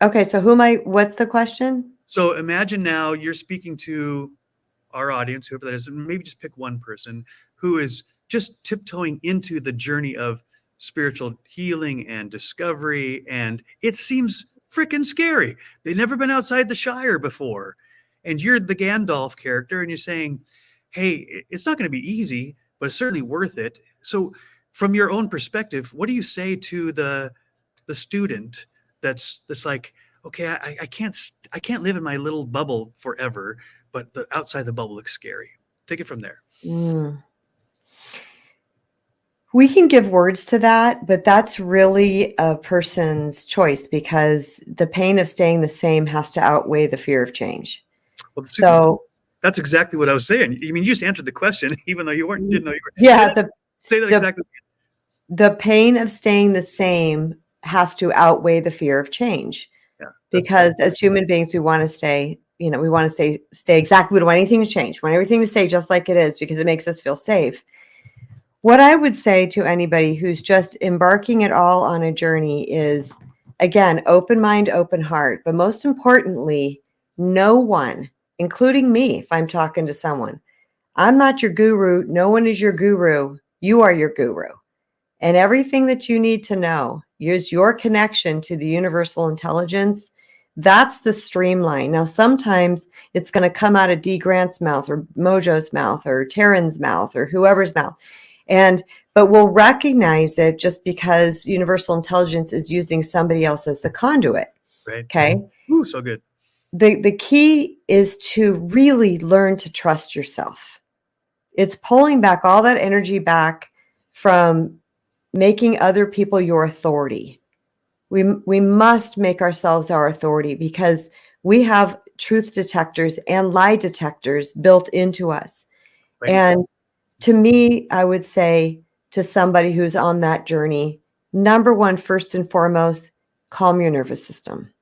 Okay, so what's the question? So imagine now you're speaking to our audience, whoever that is, and maybe just pick one person who is just tiptoeing into the journey of spiritual healing and discovery, and it seems freaking scary. They've never been outside the Shire before, and you're the Gandalf character, and you're saying, hey, it's not going to be easy, but it's certainly worth it. So from your own perspective, what do you say to the student that's like, okay, I can't live in my little bubble forever, but the outside the bubble looks scary. Take it from there. We can give words to that, but that's really a person's choice, because the pain of staying the same has to outweigh the fear of change. Well, So that's exactly what I was saying. I mean, you just answered the question, even though you didn't know you were. yeah, Say that exactly. the pain of staying the same has to outweigh the fear of change. Yeah, because as human beings, we want to stay, we want to stay exactly. We don't want anything to change. We want everything to stay just like it is, because it makes us feel safe. What I would say to anybody who's just embarking at all on a journey is, again, open mind, open heart. But most importantly, no one, including me, if I'm talking to someone, I'm not your guru. No one is your guru. You are your guru. And everything that you need to know is your connection to the universal intelligence. That's the streamline. Now, sometimes it's going to come out of D. Grant's mouth, or Mojo's mouth, or Taryn's mouth, or whoever's mouth. But we'll recognize it just because universal intelligence is using somebody else as the conduit. Right. Okay. Ooh, so good. The key is to really learn to trust yourself. It's pulling back all that energy back from making other people your authority. We must make ourselves our authority, because we have truth detectors and lie detectors built into us. Right. And to me, I would say to somebody who's on that journey, number one, first and foremost, calm your nervous system.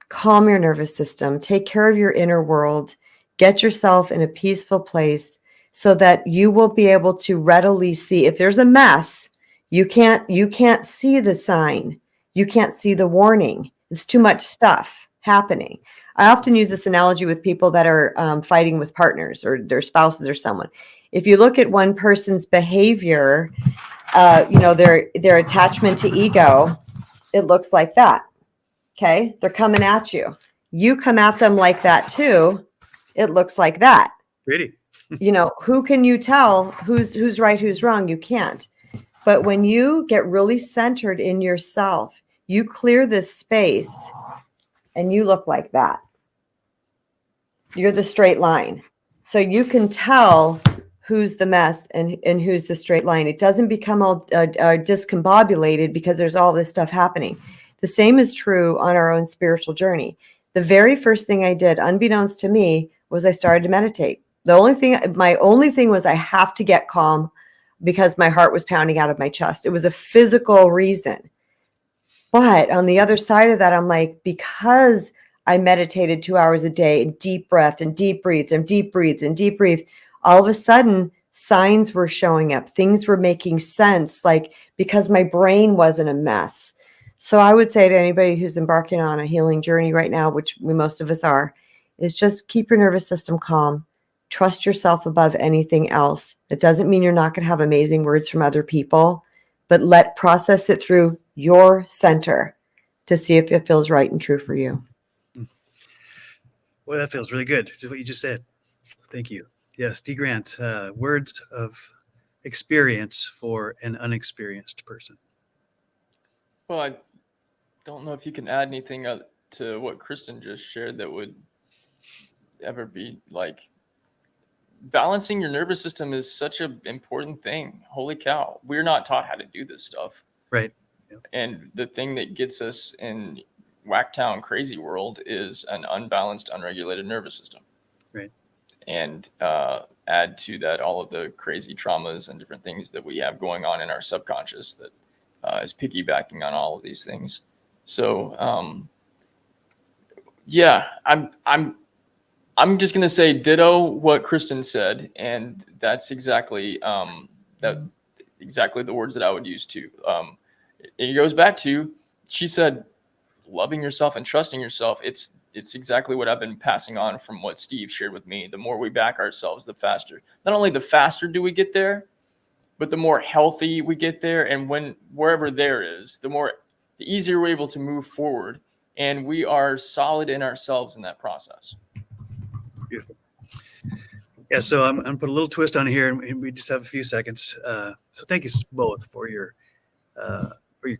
Calm your nervous system. Take care of your inner world. Get yourself in a peaceful place so that you will be able to readily see if there's a mess. You can't see the sign. You can't see the warning. It's too much stuff happening. I often use this analogy with people that are fighting with partners or their spouses or someone. If you look at one person's behavior, their attachment to ego, it looks like that. Okay, they're coming at you. You come at them like that too. It looks like that. Pretty. Who can you tell who's right, who's wrong? You can't. But when you get really centered in yourself, you clear this space and you look like that. You're the straight line. So you can tell who's the mess and who's the straight line. It doesn't become all discombobulated because there's all this stuff happening. The same is true on our own spiritual journey. The very first thing I did, unbeknownst to me, was I started to meditate. My only thing was I have to get calm because my heart was pounding out of my chest. It was a physical reason. But on the other side of that, I'm like, because I meditated 2 hours a day and deep breath and deep breathe and deep breathe and deep breathe, all of a sudden signs were showing up. Things were making sense, like because my brain wasn't a mess. So I would say to anybody who's embarking on a healing journey right now, which most of us are, is just keep your nervous system calm. Trust yourself above anything else. It doesn't mean you're not going to have amazing words from other people, but process it through your center to see if it feels right and true for you. Well, that feels really good. Just what you just said. Thank you. Yes, D. Grant, words of experience for an unexperienced person. Well, I don't know if you can add anything to what Kristen just shared that would ever be like, balancing your nervous system is such an important thing. Holy cow. We're not taught how to do this stuff. Right. Yep. And the thing that gets us in Whacktown crazy world is an unbalanced, unregulated nervous system. Right. And add to that all of the crazy traumas and different things that we have going on in our subconscious that is piggybacking on all of these things. So, yeah, I'm just gonna say ditto what Kristen said, and that's exactly exactly the words that I would use too. It goes back to, she said, loving yourself and trusting yourself. it's exactly what I've been passing on from what Steve shared with me. The more we back ourselves, the faster. Not only the faster do we get there, but the more healthy we get there. And wherever there is, the easier we're able to move forward. And we are solid in ourselves in that process. Beautiful. Yeah, so I'm going to put a little twist on here, and we just have a few seconds. So thank you both for your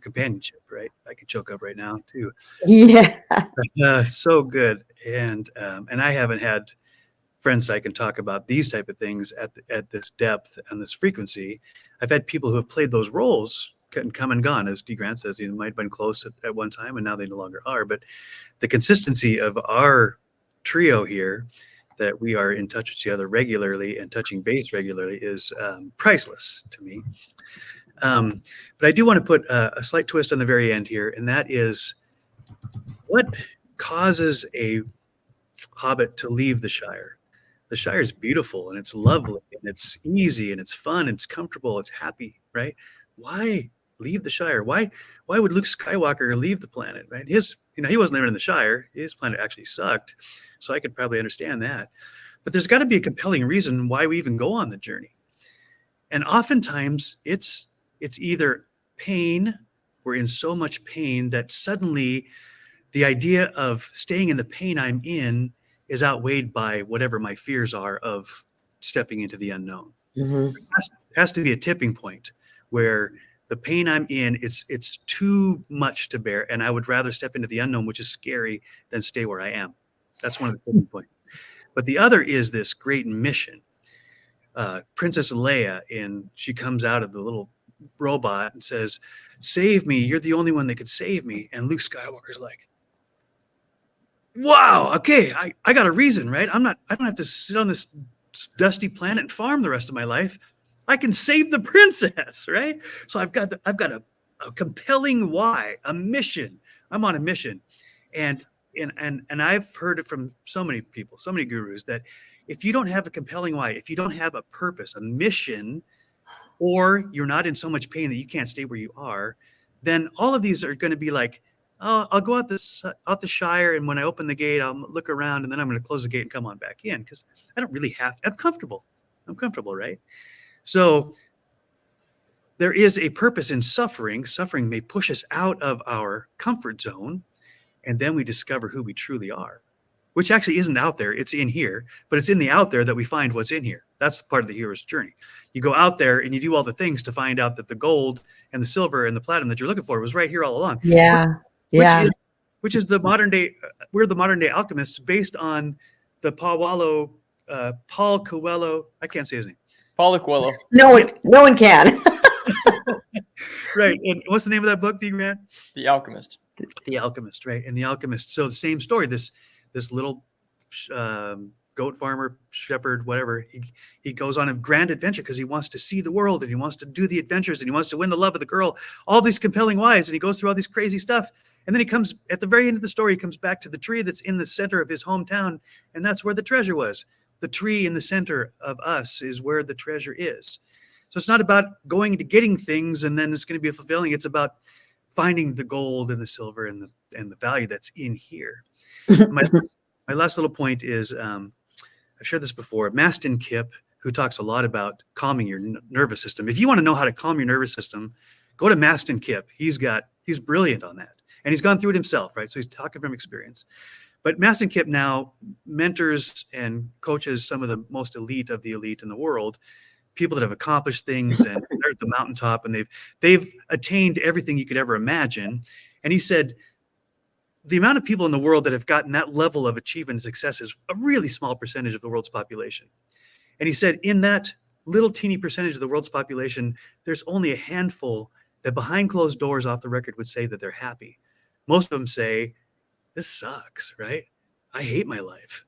companionship, right? I could choke up right now, too. Yeah. So good. And I haven't had friends that I can talk about these type of things at this depth and this frequency. I've had people who have played those roles and come and gone, as D. Grant says, might have been close at one time, and now they no longer are. But the consistency of our trio here, that we are in touch with each other regularly and touching base regularly, is priceless to me. But I do want to put a slight twist on the very end here, and that is what causes a hobbit to leave the Shire. The Shire is beautiful, and it's lovely, and it's easy, and it's fun, and it's comfortable, it's happy, right? Why leave the Shire? Why would Luke Skywalker leave the planet, right? He wasn't living in the Shire. His planet actually sucked, so I could probably understand that. But there's got to be a compelling reason why we even go on the journey. And oftentimes it's either pain. We're in so much pain that suddenly the idea of staying in the pain I'm in is outweighed by whatever my fears are of stepping into the unknown. Mm-hmm. It has to be a tipping point where the pain I'm in, it's too much to bear, and I would rather step into the unknown, which is scary, than stay where I am. That's one of the tipping points. But the other is this great mission. Princess Leia, she comes out of the little robot and says, "Save me! You're the only one that could save me." And Luke Skywalker's like, "Wow, okay, I got a reason, right? I don't have to sit on this dusty planet and farm the rest of my life. I can save the princess, right?" So I've got a compelling why, a mission. I'm on a mission, and I've heard it from so many people, so many gurus, that if you don't have a compelling why, if you don't have a purpose, a mission, or you're not in so much pain that you can't stay where you are, then all of these are going to be like, "Oh, I'll go out the Shire, and when I open the gate, I'll look around, and then I'm going to close the gate and come on back in, because I don't really have. I'm comfortable, right?" So there is a purpose in suffering. Suffering may push us out of our comfort zone, and then we discover who we truly are, which actually isn't out there. It's in here, but it's in the out there that we find what's in here. That's part of the hero's journey. You go out there and you do all the things to find out that the gold and the silver and the platinum that you're looking for was right here all along. Yeah. Yeah. Which is the modern day. We're the modern day alchemists based on the Paul Coelho. I can't say his name. Paulo Coelho. No one can. Right. And what's the name of that book, D. Grant? The Alchemist. The Alchemist, right? And the Alchemist. So the same story. This little goat farmer, shepherd, whatever. He goes on a grand adventure because he wants to see the world, and he wants to do the adventures, and he wants to win the love of the girl. All these compelling whys, and he goes through all these crazy stuff. And then he comes at the very end of the story. He comes back to the tree that's in the center of his hometown, and that's where the treasure was. The tree in the center of us is where the treasure is. So it's not about going to getting things and then it's going to be fulfilling. It's about finding the gold and the silver and the value that's in here. My last little point is, I've shared this before, Mastin Kipp, who talks a lot about calming your nervous system. If you want to know how to calm your nervous system, go to Mastin Kipp. He's brilliant on that. And he's gone through it himself, right? So he's talking from experience. But Mastin Kipp now mentors and coaches some of the most elite of the elite in the world, people that have accomplished things and they're at the mountaintop, and they've attained everything you could ever imagine. And he said, the amount of people in the world that have gotten that level of achievement and success is a really small percentage of the world's population. And he said, in that little teeny percentage of the world's population, there's only a handful that behind closed doors off the record would say that they're happy. Most of them say, "This sucks, right? I hate my life.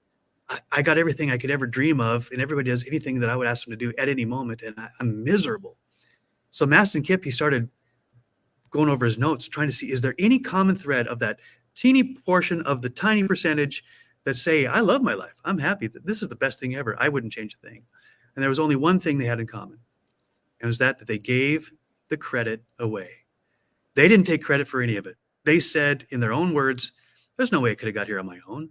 I got everything I could ever dream of, and everybody does anything that I would ask them to do at any moment, and I'm miserable." So Mastin Kipp, he started going over his notes, trying to see, is there any common thread of that teeny portion of the tiny percentage that say, "I love my life. I'm happy. This is the best thing ever. I wouldn't change a thing." And there was only one thing they had in common. And it was that they gave the credit away. They didn't take credit for any of it. They said in their own words, "There's no way I could have got here on my own.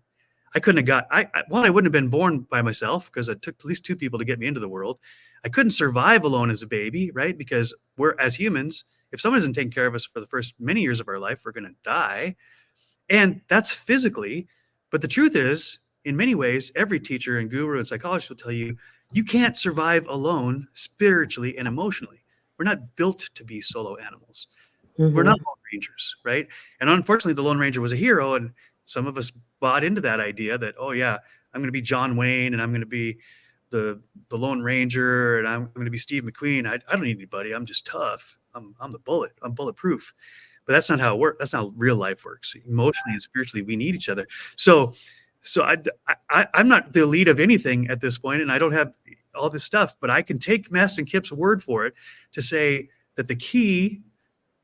I couldn't have got, I wouldn't have been born by myself because it took at least 2 people to get me into the world. I couldn't survive alone as a baby, right? Because we're, as humans, if someone isn't taking care of us for the first many years of our life, we're going to die. And that's physically. But the truth is, in many ways, every teacher and guru and psychologist will tell you, you can't survive alone spiritually and emotionally. We're not built to be solo animals. We're not Lone Rangers, right? And unfortunately, the Lone Ranger was a hero. And some of us bought into that idea that, oh yeah, I'm going to be John Wayne and I'm going to be the Lone Ranger and I'm going to be Steve McQueen. I don't need anybody. I'm just tough. I'm the bullet. I'm bulletproof. But that's not how it works. That's not how real life works. Emotionally and spiritually, we need each other. So I'm not the elite of anything at this point, and I don't have all this stuff, but I can take Mastin Kipp's word for it to say that the key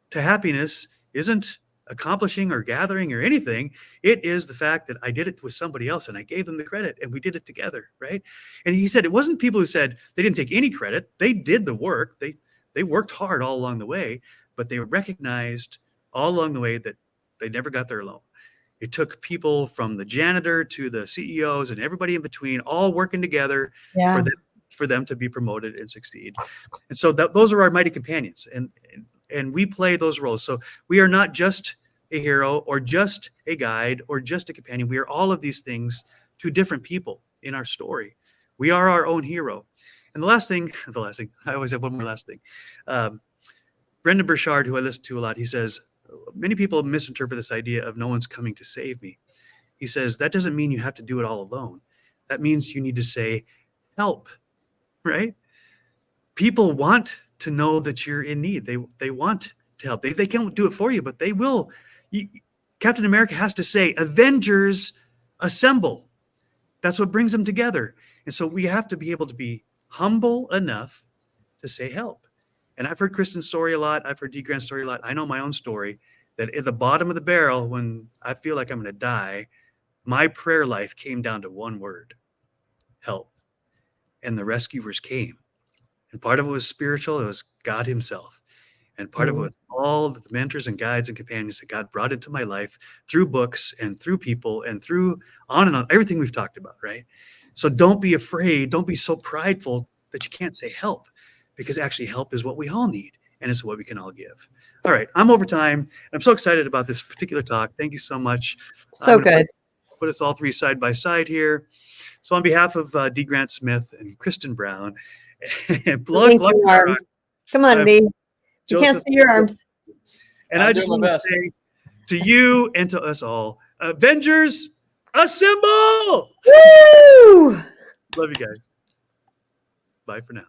to happiness isn't accomplishing or gathering or anything. It is the fact that I did it with somebody else and I gave them the credit and we did it together, right? And he said it wasn't people who said they didn't take any credit. They did the work. They worked hard all along the way, but they recognized all along the way that they never got there alone. It took people from the janitor to the CEOs and everybody in between all working together for them to be promoted and succeed. And so those are our mighty companions. And we play those roles. So we are not just a hero or just a guide or just a companion. We are all of these things to different people in our story. We are our own hero. And the last thing, I always have one more last thing. Brendan Burchard, who I listen to a lot, he says, many people misinterpret this idea of no one's coming to save me. He says, that doesn't mean you have to do it all alone. That means you need to say, help, right? People want to know that you're in need. They want to help. They can't do it for you, but they will. Captain America has to say, Avengers assemble. That's what brings them together. And so we have to be able to be humble enough to say help. And I've heard Kristen's story a lot. I've heard Dee Grant's story a lot. I know my own story that at the bottom of the barrel, when I feel like I'm going to die, my prayer life came down to one word, help. And the rescuers came. And part of it was spiritual. It was God himself. And part of it was all the mentors and guides and companions that God brought into my life through books and through people and through on and on, everything we've talked about, right? So don't be afraid. Don't be so prideful that you can't say help, because actually help is what we all need. And it's what we can all give. All right. I'm over time. I'm so excited about this particular talk. Thank you so much. So good. Put us all 3 side by side here. So on behalf of Dee Grant Smith and Kristen Brown, and arms. Come on, Dee. You can't see your arms. And I just want to say to you and to us all, Avengers, assemble! Woo! Love you guys. Bye for now.